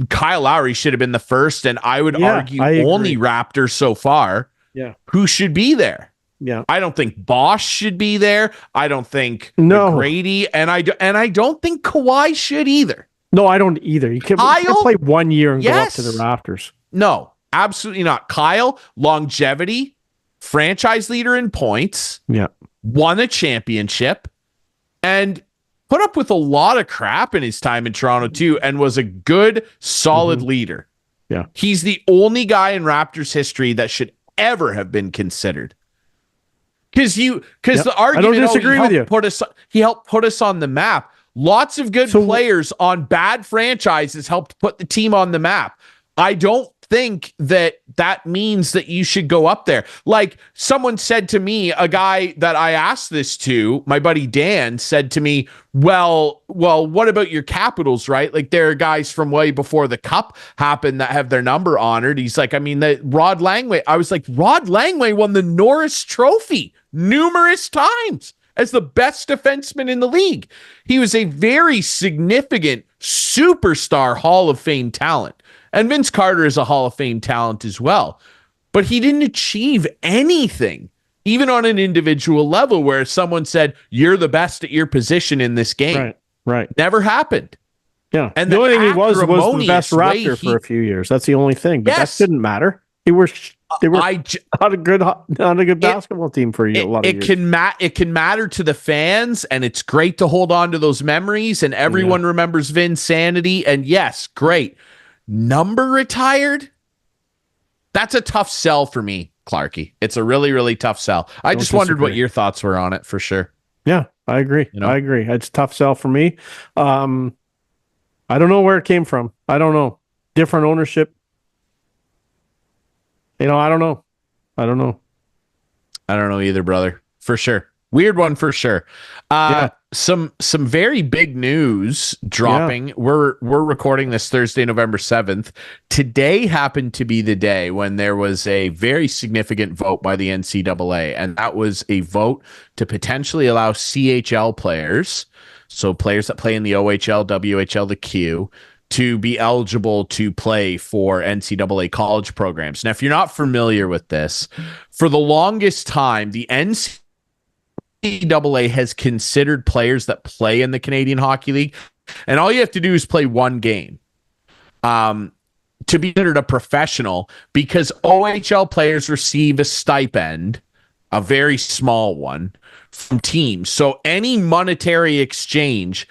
Kyle Lowry should have been the first, and I would argue I agree. only Raptors so far. Yeah. Who should be there? Yeah. I don't think Bosch should be there. I don't think No. McGrady, and I don't think Kawhi should either. No, I don't either. You can't play 1 year and go up to the Raptors. No, absolutely not. Kyle, longevity, franchise leader in points. Yeah. Won a championship, and put up with a lot of crap in his time in Toronto too, and was a good, solid leader. Yeah. He's the only guy in Raptors history that should ever have been considered. Because the argument, I don't disagree with you. He helped put us on the map. Lots of good players on bad franchises helped put the team on the map. I don't think that means that you should go up there. Like someone said to me, a guy that I asked this to, my buddy Dan, said to me, well, what about your Capitals, right? Like there are guys from way before the Cup happened that have their number honored. He's like, I mean, Rod Langway. I was like, Rod Langway won the Norris Trophy numerous times as the best defenseman in the league. He was a very significant superstar Hall of Fame talent. And Vince Carter is a Hall of Fame talent as well. But he didn't achieve anything, even on an individual level, where someone said, you're the best at your position in this game. Right. Never happened. Yeah. And the only thing he was the best acrimonious Raptor for a few years. That's the only thing. But Yes. that didn't matter. They were not a good basketball team for a lot of years. It can matter to the fans, and it's great to hold on to those memories, and everyone remembers Vinsanity, and yes, great. Number retired? That's a tough sell for me, Clarkey. It's a really, really tough sell. I just wondered what your thoughts were on it, for sure. Yeah, I agree. You know? I agree. It's a tough sell for me. I don't know where it came from. I don't know. Different ownership. I don't know. I don't know either, brother. For sure. Weird one for sure. Some very big news dropping. Yeah. We're recording this Thursday, November 7th. Today happened to be the day when there was a very significant vote by the NCAA, and that was a vote to potentially allow CHL players, so players that play in the OHL, WHL, the Q, to be eligible to play for NCAA college programs. Now, if you're not familiar with this, for the longest time, the NCAA has considered players that play in the Canadian Hockey League, and all you have to do is play one game to be considered a professional, because OHL players receive a stipend, a very small one, from teams. So any monetary exchange,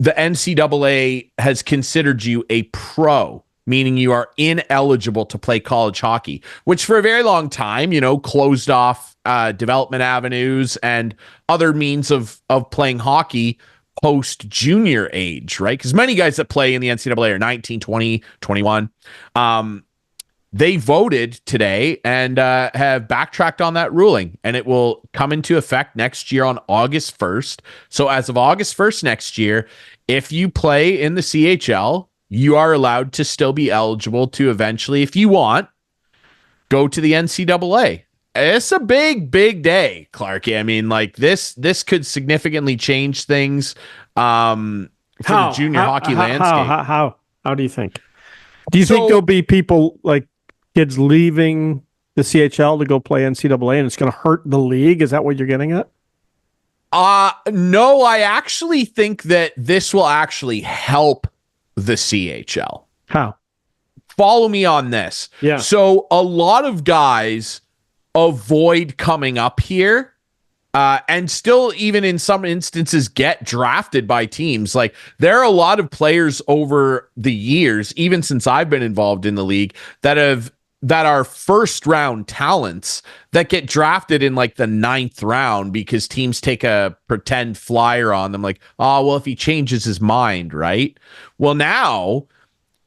the NCAA has considered you a pro, meaning you are ineligible to play college hockey, which for a very long time, closed off development avenues and other means of playing hockey post junior age, right? Because many guys that play in the NCAA are 19, 20, 21. They voted today and have backtracked on that ruling, and it will come into effect next year on August 1st. So as of August 1st next year, if you play in the CHL, you are allowed to still be eligible to eventually, if you want, go to the NCAA. It's a big, big day, Clarkey. I mean, like this could significantly change things for the junior hockey landscape. How do you think? Do you think there'll be people like kids leaving the CHL to go play NCAA, and it's going to hurt the league? Is that what you're getting at? No, I actually think that this will actually help the CHL. How? Follow me on this. Yeah. So a lot of guys avoid coming up here and still, even in some instances, get drafted by teams. Like there are a lot of players over the years, even since I've been involved in the league, that are first round talents that get drafted in like the 9th round because teams take a pretend flyer on them. Like, oh, well, if he changes his mind, right? Well, now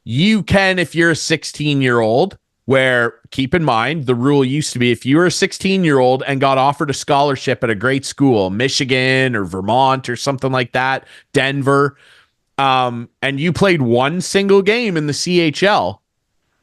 you can, if you're a 16-year-old, where, keep in mind, the rule used to be if you were a 16-year-old and got offered a scholarship at a great school, Michigan or Vermont or something like that, Denver, and you played one single game in the CHL,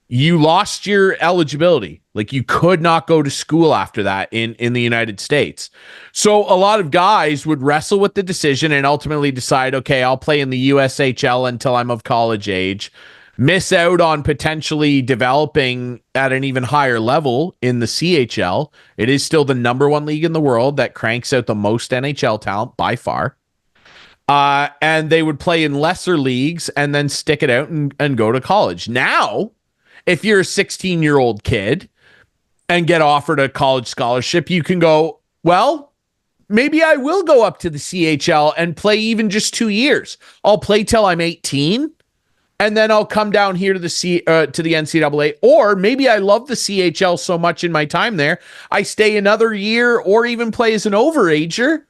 you lost your eligibility. Like, you could not go to school after that in the United States. So a lot of guys would wrestle with the decision and ultimately decide, okay, I'll play in the USHL until I'm of college age, miss out on potentially developing at an even higher level in the CHL. It is still the number one league in the world that cranks out the most NHL talent by far. And they would play in lesser leagues and then stick it out and go to college. Now, if you're a 16-year-old kid and get offered a college scholarship, you can go, well, maybe I will go up to the CHL and play even just 2 years. I'll play till I'm 18, and then I'll come down here to the NCAA. Or maybe I love the CHL so much in my time there, I stay another year or even play as an overager,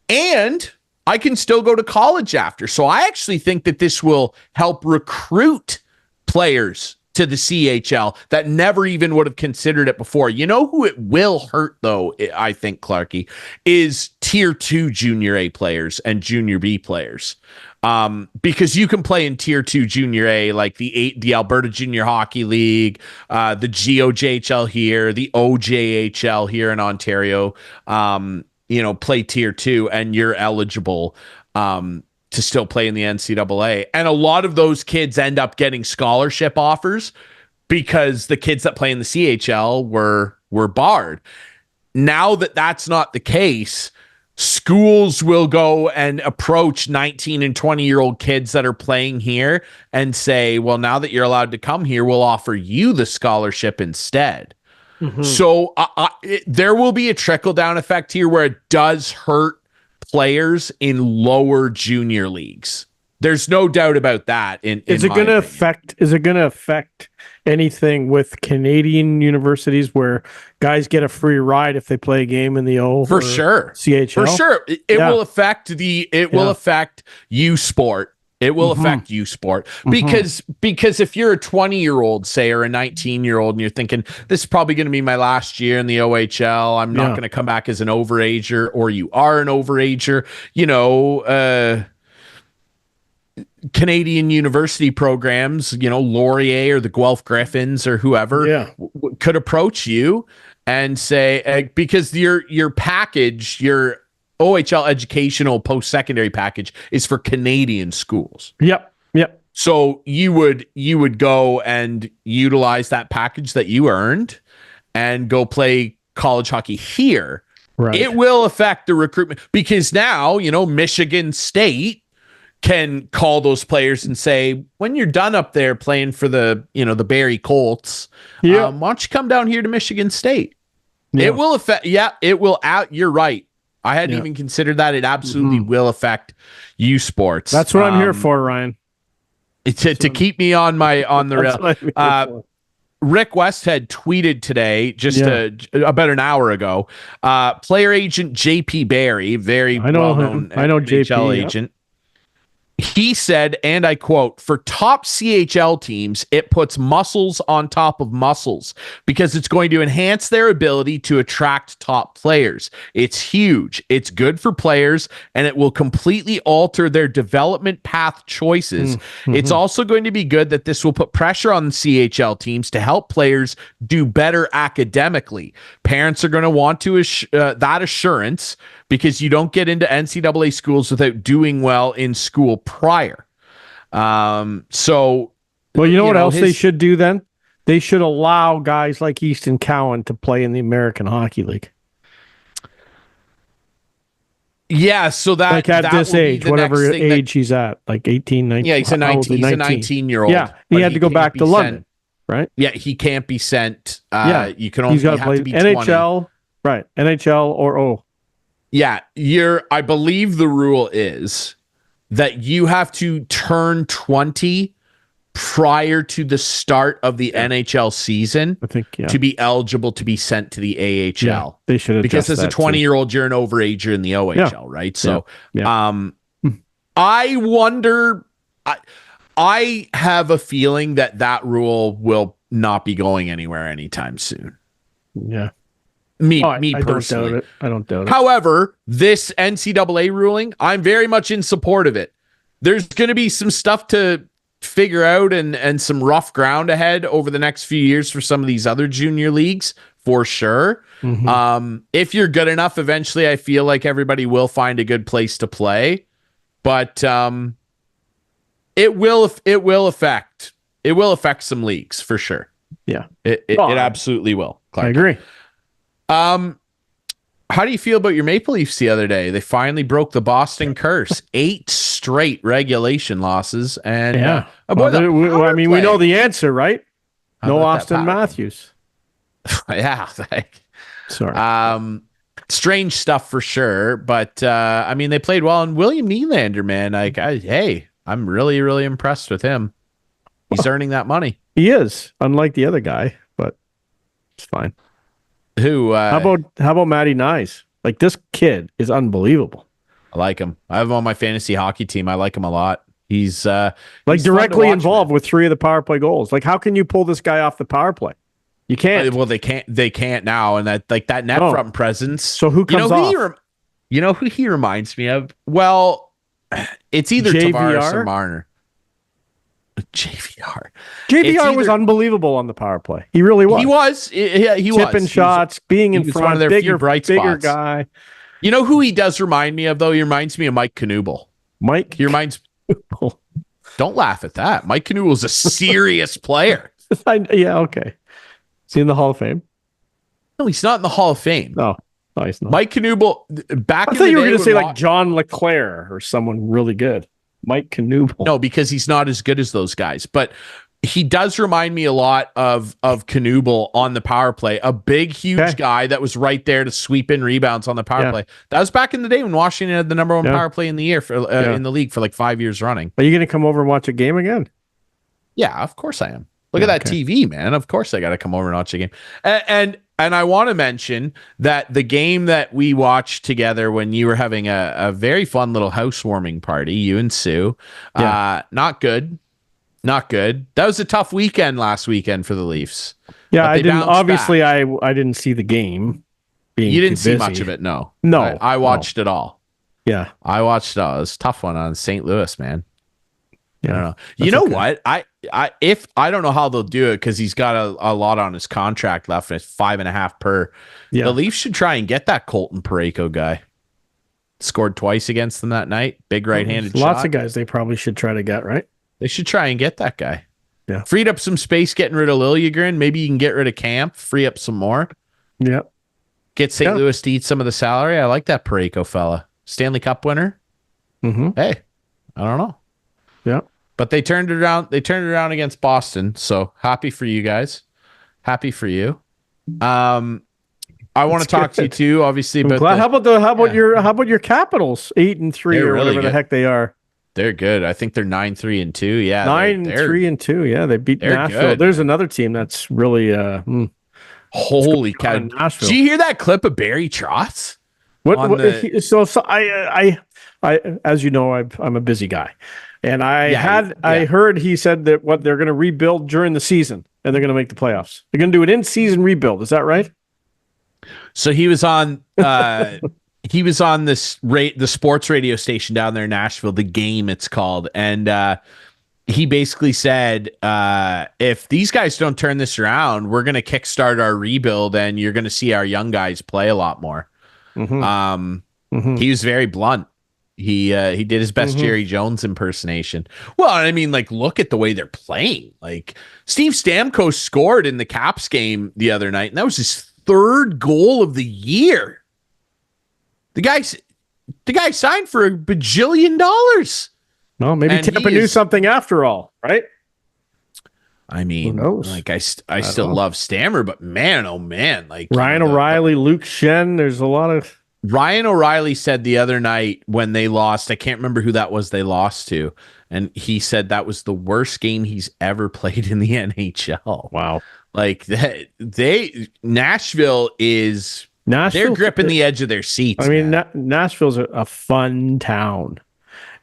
and I can still go to college after. So I actually think that this will help recruit players to the CHL that never even would have considered it before. You know who it will hurt, though, I think, Clarkey, is Tier 2 Junior A players and Junior B players. Because you can play in Tier 2 Junior A, like the Alberta Junior Hockey League, the GOJHL here, the OJHL here in Ontario, play Tier 2, and you're eligible to still play in the NCAA. And a lot of those kids end up getting scholarship offers because the kids that play in the CHL were barred. Now that that's not the case, schools will go and approach 19 and 20-year-old kids that are playing here and say, well, now that you're allowed to come here, we'll offer you the scholarship instead. Mm-hmm. So there will be a trickle-down effect here where it does hurt players in lower junior leagues. There's no doubt about that. Is it going to affect anything with Canadian universities where guys get a free ride if they play a game in the O? For sure. CHL? For sure. It will affect will affect U Sport. It will affect U Sport because if you're a 20-year-old, say, or a 19-year-old, and you're thinking, this is probably going to be my last year in the OHL, I'm not going to come back as an overager, or you are an overager, Canadian university programs, Laurier or the Guelph Griffins or whoever could approach you and say, because your package, your OHL educational post-secondary package is for Canadian schools. Yep. So you would go and utilize that package that you earned and go play college hockey here. Right. It will affect the recruitment because now, Michigan State can call those players and say, when you're done up there playing for the Barrie Colts, why don't you come down here to Michigan State? It will affect. Yeah, it will out. You're right. I hadn't even considered that. It absolutely will affect U Sports. That's what I'm here for, Ryan. To keep me on the rail. Rick Westhead tweeted today, just about an hour ago, player agent JP Barry, very well-known NHL agent. He said, and I quote, for top CHL teams, it puts muscles on top of muscles because it's going to enhance their ability to attract top players. It's huge. It's good for players, and it will completely alter their development path choices. It's also going to be good that this will put pressure on the CHL teams to help players do better academically. Parents are going to want to that assurance because you don't get into NCAA schools without doing well in school prior. So, well, you know what else they should do then? They should allow guys like Easton Cowan to play in the American Hockey League. Yeah, so like at this age, whatever age he's at, like 18, 19. Yeah, he's a 19-year-old. Yeah, he had to go back to London, right? Yeah, he can't be sent. You can only have to be NHL, 20. Right? NHL or O. Yeah, I believe the rule is that you have to turn 20 prior to the start of the NHL season, I think, to be eligible to be sent to the AHL. Yeah, they should, because as a 20-year-old, you're an overager in the OHL, right? So, I wonder. I have a feeling that rule will not be going anywhere anytime soon. Yeah. Me I personally. don't doubt it. I don't doubt it. However, this NCAA ruling, I'm very much in support of it. There's going to be some stuff to figure out and some rough ground ahead over the next few years for some of these other junior leagues, for sure. If you're good enough, eventually I feel like everybody will find a good place to play. But it will affect some leagues for sure. Yeah. It absolutely will. Clark. I agree. How do you feel about your Maple Leafs the other day? They finally broke the Boston curse. 8 straight regulation losses. And we know the answer, right? No Austin Matthews. Yeah. Sorry. Strange stuff for sure. But they played well. And William Nylander, man, I'm really, really impressed with him. He's earning that money. He is, unlike the other guy, but it's fine. Who? How about Matty Nyes? Like, this kid is unbelievable. I like him. I have him on my fantasy hockey team. I like him a lot. He's directly involved with 3 of the power play goals. Like, how can you pull this guy off the power play? You can't. Well, they can't. They can't now. And that net front presence. So who comes off? You know who he reminds me of? Well, it's either JVR? Tavares or Marner. JVR was unbelievable on the power play. He really was. He was. He was. Tipping shots, being in front, one of their bigger spots. guy. You know who he does remind me of, though? He reminds me of Mike Knuble. He reminds. Don't laugh at that. Mike Knuble is a serious player. Yeah, okay. Is he in the Hall of Fame? No, he's not in the Hall of Fame. No, he's not. Mike Knuble, I thought you were going to say like John LeClaire or someone really good. Mike Knuble. No, because he's not as good as those guys. But he does remind me a lot of Knuble on the power play. A big, huge guy that was right there to sweep in rebounds on the power play. That was back in the day when Washington had the number 1 power play in the year in the league for like 5 years running. Are you going to come over and watch a game again? Yeah, of course I am. Look at that TV, man. Of course I got to come over and watch a game. And I want to mention that the game that we watched together when you were having a very fun little housewarming party, you and Sue, not good. Not good. That was a tough weekend last weekend for the Leafs. Yeah, I didn't. Obviously, I didn't see the game. You didn't see much of it, no. No. I watched it all. Yeah. I watched it all. It was a tough one on St. Louis, man. Yeah. I don't know. You know what? I don't know how they'll do it because he's got a lot on his contract left, and it's 5.5 per. Yeah. The Leafs should try and get that Colton Parayko guy. Scored twice against them that night. Big right-handed shot. Lots of guys they probably should try to get, right? They should try and get that guy. Yeah. Freed up some space getting rid of Liljegren. Maybe you can get rid of Camp, free up some more. Yeah. Get St. Louis to eat some of the salary. I like that Parayko fella. Stanley Cup winner. Mm-hmm. Hey, I don't know. Yeah. But they turned it around. They turned it around against Boston. So happy for you guys. Happy for you. I want to talk to you too, obviously. But how about your Capitals 8-3 or whatever the heck they are? They're good. I think they're 9-3-2. Yeah, 9-3-2. Yeah, they beat Nashville. Good. There's another team that's really holy cow! Did you hear that clip of Barry Trotz? I as you know, I'm a busy guy, and I heard he said that they're going to rebuild during the season and they're going to make the playoffs. They're going to do an in-season rebuild. Is that right? So he was on. He was on the sports radio station down there in Nashville, The Game it's called. And he basically said, if these guys don't turn this around, we're going to kickstart our rebuild and you're going to see our young guys play a lot more. Mm-hmm. He was very blunt. He did his best Jerry Jones impersonation. Well, I mean, like, look at the way they're playing. Like, Steve Stamkos scored in the Caps game the other night, and that was his 3rd goal of the year. The guy signed for $1 bajillion. No, maybe Tampa knew something after all, right? I mean, who knows? Like I still love Stammer, but man, oh man, like Ryan O'Reilly, Luke Shen. There's a lot of. Ryan O'Reilly said the other night when they lost, I can't remember who that was they lost to, and he said that was the worst game he's ever played in the NHL. Wow, like Nashville is. They're gripping the edge of their seats. I mean, Nashville's a fun town,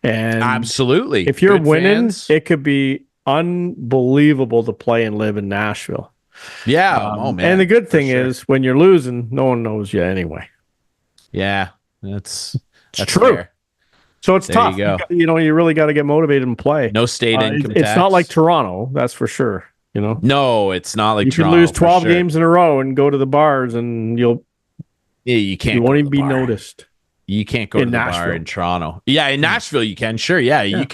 and absolutely, if you're good winning, fans. it could be unbelievable to play and live in Nashville. Yeah. Oh man. And the good thing sure. is, when you're losing, no one knows you anyway. Yeah, that's true. fair. So it's There tough. you go. You really got to get motivated and play. No state income tax. It's not like Toronto, that's for sure. No, it's not like you Toronto. could lose 12 sure. games in a row and go to the bars, and you won't even be noticed. You can't go to the bar in Toronto. Yeah, in Nashville you can. Sure, yeah. You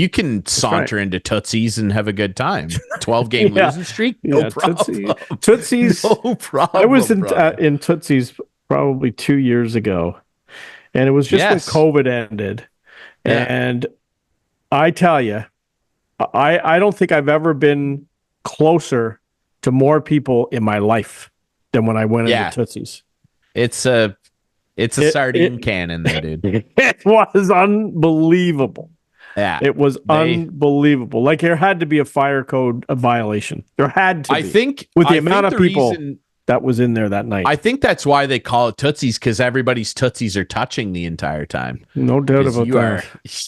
can saunter into Tootsie's and have a good time. 12-game losing streak, no problem. Tootsie's, no problem. I was in Tootsie's probably 2 years ago, and it was just when COVID ended. Yeah. And I tell you, I don't think I've ever been closer to more people in my life than when I went into Tootsie's. It's a sardine can in there, dude. It was unbelievable. Yeah. It was unbelievable. Like, there had to be a fire code violation. There had to be. I think with the amount of people that was in there that night. I think that's why they call it Tootsie's, because everybody's Tootsies are touching the entire time. No doubt about that.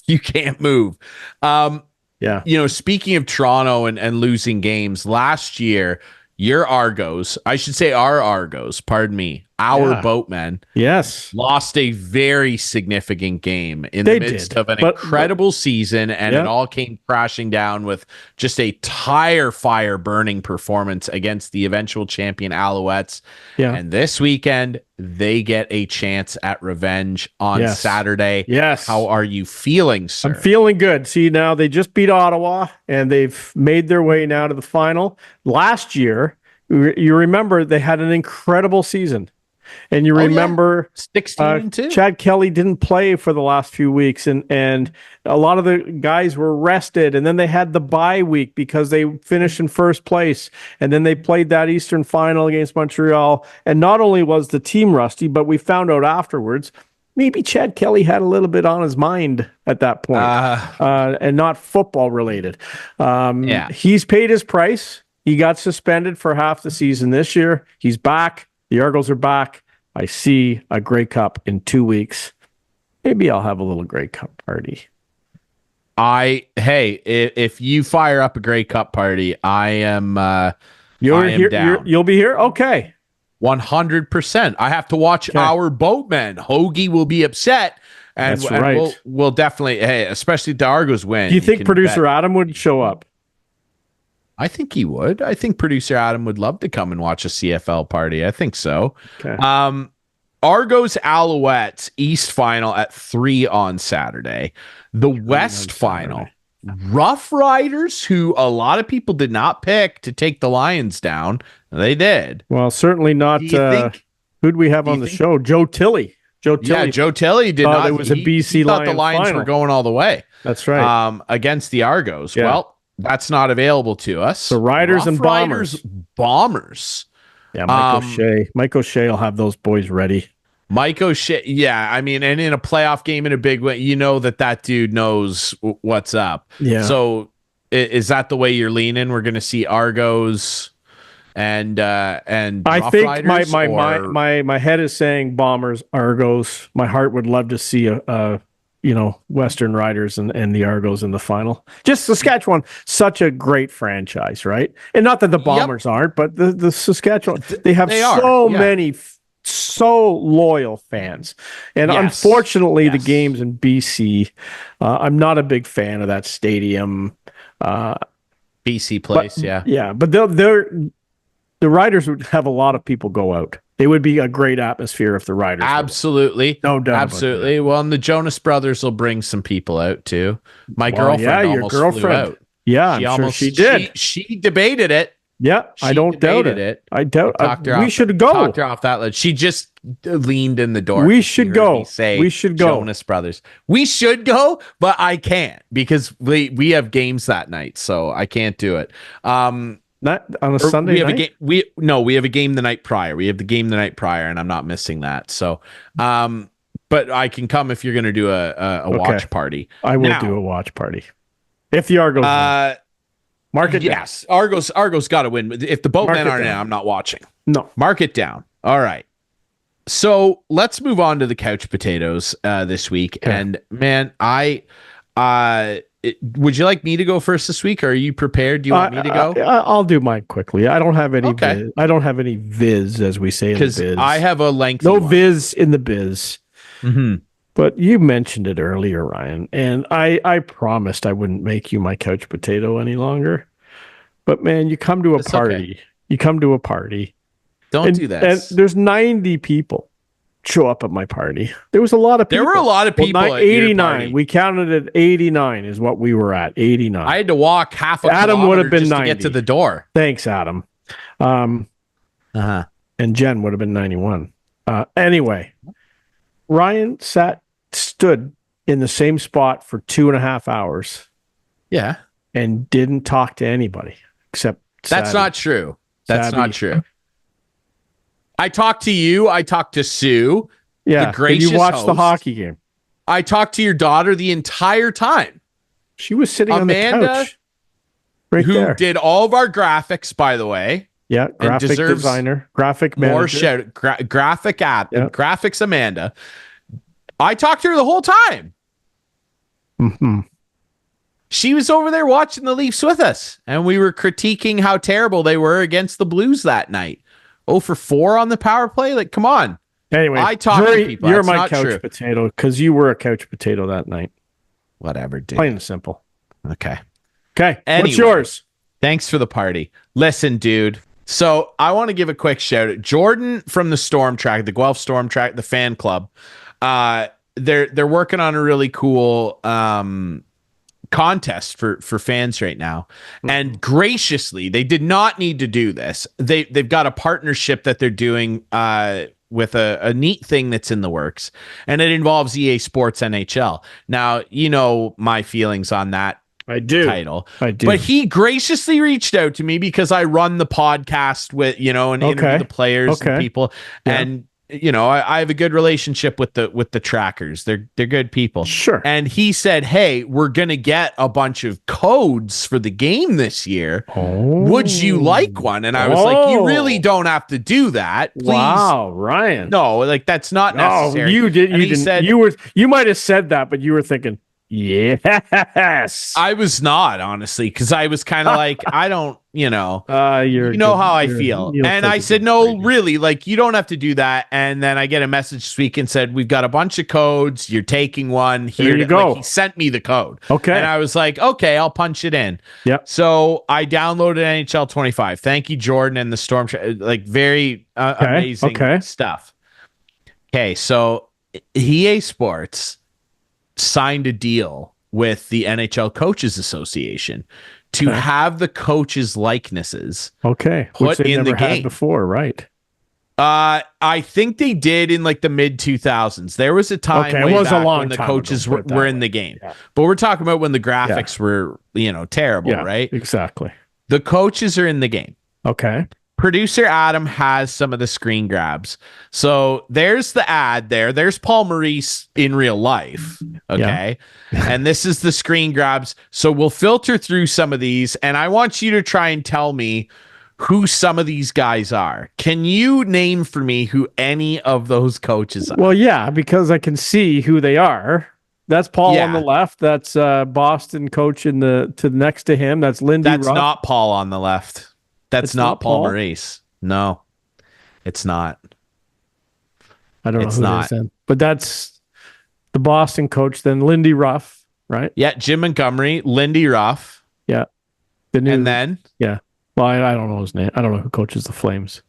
You can't move. Yeah. Speaking of Toronto and losing games, last year, your Argos, I should say our Argos, pardon me, our boatmen, lost a very significant game in the midst of an incredible season, and it all came crashing down with just a tire fire burning performance against the eventual champion Alouettes. Yeah. And this weekend, they get a chance at revenge on Saturday. Yes. How are you feeling, sir? I'm feeling good. See, now they just beat Ottawa, and they've made their way now to the final. Last year, you remember they had an incredible season. And you remember 16-2. Chad Kelly didn't play for the last few weeks, and a lot of the guys were rested, and then they had the bye week because they finished in first place, and then they played that Eastern final against Montreal. And not only was the team rusty, but we found out afterwards maybe Chad Kelly had a little bit on his mind at that point, and not football related. He's paid his price. He got suspended for half the season this year. He's back. The Argos are back. I see a Grey Cup in 2 weeks. Maybe I'll have a little Grey Cup party. If you fire up a Grey Cup party, I am down. You'll be here? Okay. 100%. I have to watch our boatmen. Hoagie will be upset. And, That's right. And we'll definitely, especially if the Argos win. Do you think producer Adam would show up? I think he would. I think producer Adam would love to come and watch a CFL party. I think so. Okay. Argos Alouettes East final at 3 on Saturday. The West final. Rough Riders, who a lot of people did not pick to take the Lions down. They did. Well, certainly not. Who'd we have on the show? Joe Tilley. Joe Tilley did not. It was a BC thought the Lions final. were going all the way. That's right. Against the Argos. Yeah. Well, that's not available to us. So Riders and Bombers. Yeah, Mike O'Shea will have those boys ready. Mike O'Shea, and in a playoff game in a big way, that dude knows what's up. Yeah. So is that the way you're leaning? We're going to see Argos and I Rough think Riders, my head is saying Bombers, Argos. My heart would love to see a Western Riders and the Argos in the final. Just Saskatchewan, such a great franchise, right? And not that the Bombers aren't, but the Saskatchewan, they have many so loyal fans. And unfortunately, the games in BC, I'm not a big fan of that stadium. BC place, but the Riders would have a lot of people go out. It would be a great atmosphere if the Riders. Absolutely. No doubt. Absolutely. Well, and the Jonas Brothers will bring some people out too. My girlfriend almost flew out. Yeah, I'm sure she did. She debated it. Yeah, I don't doubt it. I doubt we should go. Talked her off that. She just leaned in the door. We should go. We should go. Jonas Brothers. We should go, but I can't because we have games that night, so I can't do it. Not on a Sunday night? We have a game the night prior. We have the game the night prior, and I'm not missing that. So, but I can come if you're going to do a watch party. I will do a watch party. If the Argos win. Mark it down. Argos got to win. If the boatmen aren't in, I'm not watching. No. Mark it down. All right. So let's move on to the couch potatoes this week. Okay. And man, would you like me to go first this week, or are you prepared? Do you want me to go? I'll do mine quickly. I don't have any. Okay. I don't have any viz, as we say in the biz. Because I have a lengthy no one. viz in the biz. Mm-hmm. But you mentioned it earlier, Ryan, and I promised I wouldn't make you my couch potato any longer. But man, you come to a party. Okay. You come to a party. Don't do that. And there's 90 people show up at my party. There was a lot of people. There were a lot of people. Well, 89. We counted at 89 is what we were at. 89. I had to walk half a Adam would have been just 90 to get to the door. Thanks, Adam. And Jen would have been 91. Anyway, Ryan stood in the same spot for 2.5 hours. Yeah. And didn't talk to anybody except That's not true. That's not true. I talked to you. I talked to Sue. Yeah. The gracious you watched host. the hockey game. I talked to your daughter the entire time. She was sitting on the couch. Right who there. did all of our graphics, by the way. Yeah. Graphic designer, graphic manager. More graphics Amanda. I talked to her the whole time. Mm-hmm. She was over there watching the Leafs with us, and we were critiquing how terrible they were against the Blues that night. 0 for 4 on the power play. Like, come on. Anyway, I talk to people. You're That's my not couch true. potato because you were a couch potato that night. Whatever, dude. Plain and simple. Okay. Anyway, what's yours? Thanks for the party. Listen, dude. So I want to give a quick shout out. Jordan from the Storm Track, the Guelph Storm Track, the fan club. They're working on a really cool contest for fans right now. And graciously, they did not need to do this. They've got a partnership that they're doing with a neat thing that's in the works, and it involves EA Sports NHL. Now, you know my feelings on that title. I do. But he graciously reached out to me because I run the podcast with, and interview the players and people. Yeah. And I have a good relationship with the trackers. They're good people. Sure. And he said, "Hey, we're gonna get a bunch of codes for the game this year. Would you like one?" And I was like, "You really don't have to do that, please." Wow, Ryan. No, like that's not necessary. You did. You didn't. You might have said that, but you were thinking, yes. I was not, honestly, because I was kind of like, I don't, you know how I feel. And I said, no, really, like, you don't have to do that. And then I get a message this week and said, we've got a bunch of codes. You're taking one. Here you go. Like, he sent me the code. Okay. And I was like, okay, I'll punch it in. Yep. So I downloaded NHL 25. Thank you, Jordan and the Storm. Like, very amazing stuff. Okay. So EA Sports signed a deal with the NHL Coaches Association to have the coaches' likenesses put in the game before, right? I think they did in like the mid 2000s. There was a time it was a long when the time coaches ago, were in the game. Yeah. But we're talking about when the graphics were, terrible, right? Exactly. The coaches are in the game. Okay. Producer Adam has some of the screen grabs. So there's the ad there. There's Paul Maurice in real life. Okay. Yeah. And this is the screen grabs. So we'll filter through some of these, and I want you to try and tell me who some of these guys are. Can you name for me who any of those coaches are? Well, yeah, because I can see who they are. That's Paul on the left. That's Boston coach next to him. That's Lindy Ruff. That's not Paul on the left. That's not Paul Maurice. No, it's not. I don't know who it is then. But that's the Boston coach. Then Lindy Ruff, right? Yeah, Jim Montgomery, Lindy Ruff. Yeah. And then? Yeah. Well, I don't know his name. I don't know who coaches the Flames.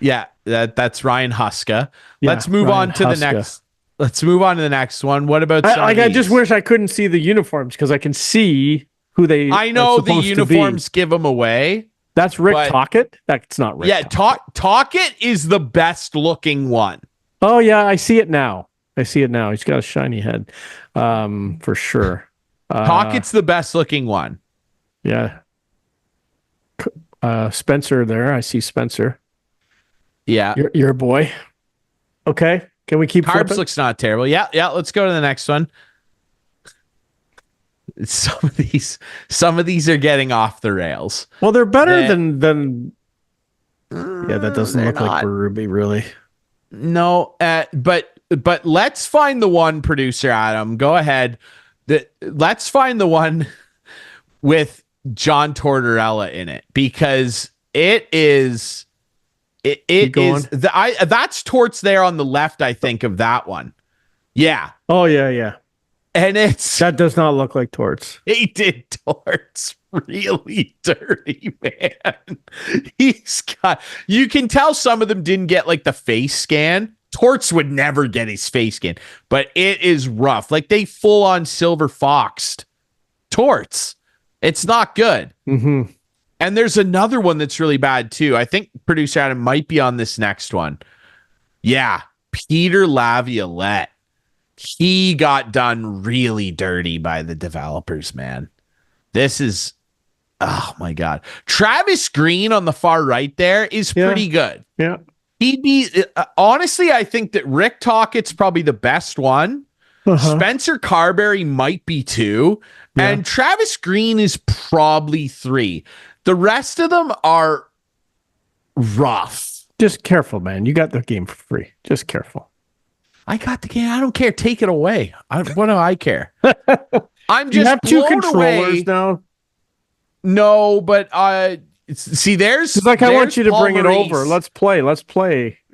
Yeah, that's Ryan Huska. Let's move on to the next. Let's move on to the next one. What about I just wish I couldn't see the uniforms because I can see who they I know the uniforms give them away. That's Rick Tocchet? That's not Rick. Yeah, Tocchet is the best looking one. Oh, yeah, I see it now. He's got a shiny head, for sure. Tocchet's the best looking one. Yeah. Spencer there. I see Spencer. Yeah. Your boy. Okay. Can we keep Carbs looks not terrible. Yeah, let's go to the next one. Some of these are getting off the rails. Well, they're better than yeah, that doesn't look like Ruby, really. No, but let's find the one, producer Adam. Go ahead. Let's find the one with John Tortorella in it, because it is that's Torts there on the left, I think, of that one. Yeah. Oh yeah. And that does not look like Torts. He did Torts really dirty, man. You can tell some of them didn't get like the face scan. Torts would never get his face scan, but it is rough. Like they full on silver foxed Torts. It's not good. Mm-hmm. And there's another one that's really bad too. I think producer Adam might be on this next one. Yeah. Peter Laviolette. He got done really dirty by the developers, man. This is, oh my God. Travis Green on the far right there is pretty good. Yeah. He'd be, honestly, I think that Rick Tockett's probably the best one. Spencer Carberry might be 2. Yeah. And Travis Green is probably 3. The rest of them are rough. Just careful, man. You got the game for free. Just careful. I got the game. I don't care. Take it away. What do I care? I'm just you have 2 controllers away. now. No, but see, there's like I want you to Paul bring Maurice. it over. Let's play.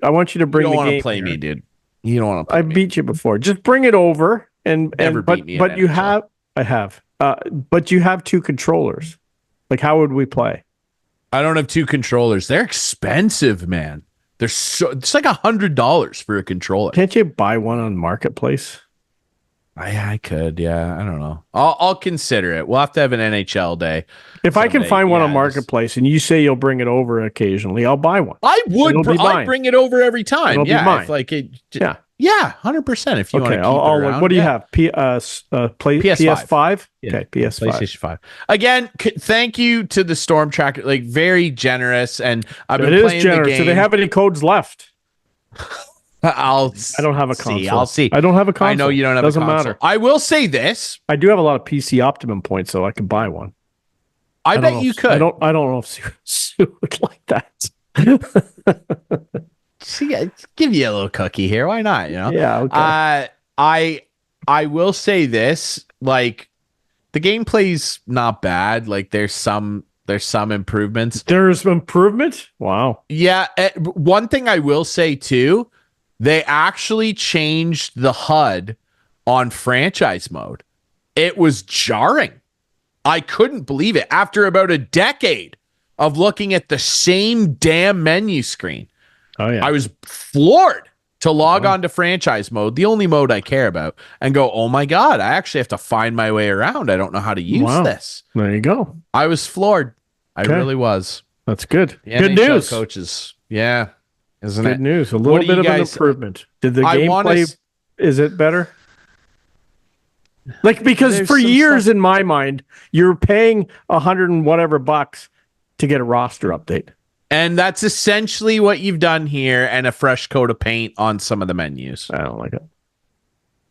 I want you to bring the game. You don't want to play me, dude. You don't want to play me. I beat you before. Just bring it over beat me but you have I have. But you have 2 controllers. Like how would we play? I don't have 2 controllers. They're expensive, man. It's like $100 for a controller. Can't you buy one on Marketplace? I could, yeah. I don't know. I'll consider it. We'll have to have an NHL day. If I can find one on Marketplace and you say you'll bring it over occasionally, I'll buy one. I would. I'd bring it over every time. It'll be mine. Yeah, 100%. If you want to keep it around. What do you have? PS5? Yeah. Okay, PS5. PlayStation 5. Again, thank you to the Storm Tracker. Like, very generous. And I've been playing the game. Do they have any codes left? I don't have a console. I'll see. I don't have a console. I know you don't have a console. Doesn't matter. I will say this. I do have a lot of PC Optimum points, so I can buy one. I bet you could. I don't know if Sue would like that. See, give you a little cookie here. Why not? You know? Yeah. Okay. I will say this. Like, the gameplay's not bad. Like, there's some improvements. There's improvement? Wow. Yeah. One thing I will say too, they actually changed the HUD on franchise mode. It was jarring. I couldn't believe it. After about a decade of looking at the same damn menu screen. Oh, yeah. I was floored to log on to franchise mode, the only mode I care about, and go, oh my God, I actually have to find my way around. I don't know how to use this. There you go. I was floored. I really was. That's good. The good NHL news. Coaches. Yeah. Isn't good it? News. A little bit of an improvement. Did the gameplay, is it better? Like, because for years in my mind, you're paying $100 and whatever bucks to get a roster update. And that's essentially what you've done here, and a fresh coat of paint on some of the menus. I don't like it.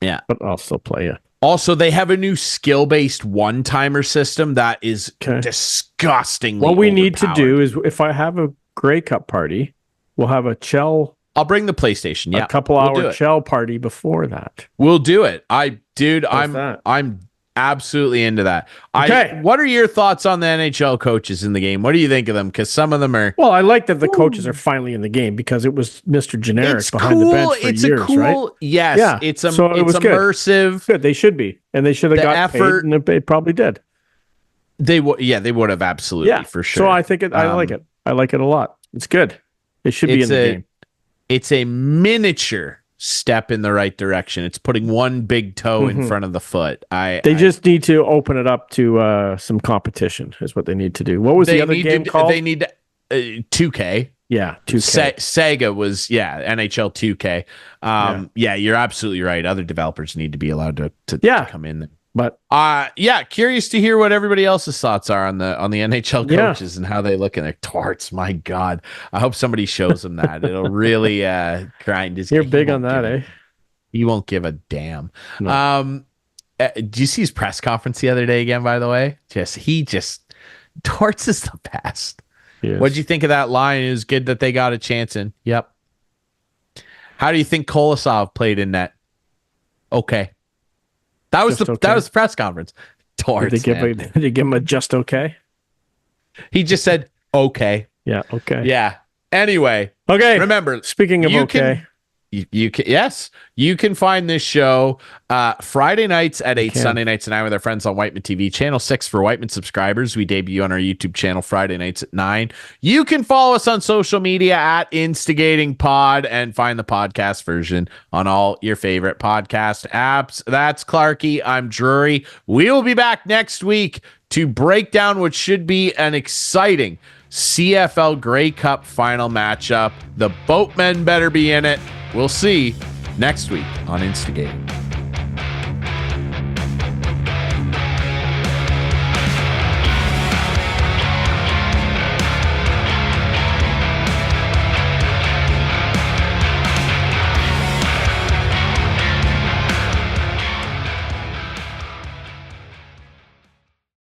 Yeah. But I'll still play it. Also, they have a new skill-based one-timer system that is disgustingly What we need to do is, if I have a Grey Cup party, we'll have a Chell. I'll bring the PlayStation. Yeah, a couple-hour Chell party before that. We'll do it. I'm absolutely into that. Okay. What are your thoughts on the NHL coaches in the game? What do you think of them? Because some of them are. Well, I like that the coaches are finally in the game, because it was Mr. Generic behind the bench for years, right? Yes. Yeah. It's immersive. Good. They should be, and they should have got effort, paid, and they probably did. They would. Yeah, they would have absolutely for sure. So I think I like it. I like it a lot. It's good. It should be in the game. It's a miniature step in the right direction. It's putting one big toe in front of the foot. They just need to open it up to some competition is what they need to do. What was the other game called? They need 2K. Yeah, 2K. Sega was, NHL 2K. Yeah, you're absolutely right. Other developers need to be allowed to come in. But curious to hear what everybody else's thoughts are on the NHL coaches and how they look in their torts. My God, I hope somebody shows them that. It'll really grind his. You're big on that, eh? He won't give a damn. No. Do you see his press conference the other day again? By the way, torts is the best. Yes. What'd you think of that line? It was good that they got a chance in. Yep. How do you think Kolosov played in net? Okay. That was Just the okay? that was the press conference. Did they give him a just okay? He just said okay. Yeah, okay. Yeah. Anyway, Okay. remember, Speaking of okay. You can, yes, you can find this show Friday nights at 8, can. Sunday nights at 9 with our friends on Whiteman TV. Channel 6 for Whiteman subscribers. We debut on our YouTube channel Friday nights at 9. You can follow us on social media at Instigating Pod and find the podcast version on all your favorite podcast apps. That's Clarkey. I'm Drury. We will be back next week to break down what should be an exciting CFL Grey Cup final matchup. The Boatmen better be in it. We'll see next week on Instigating.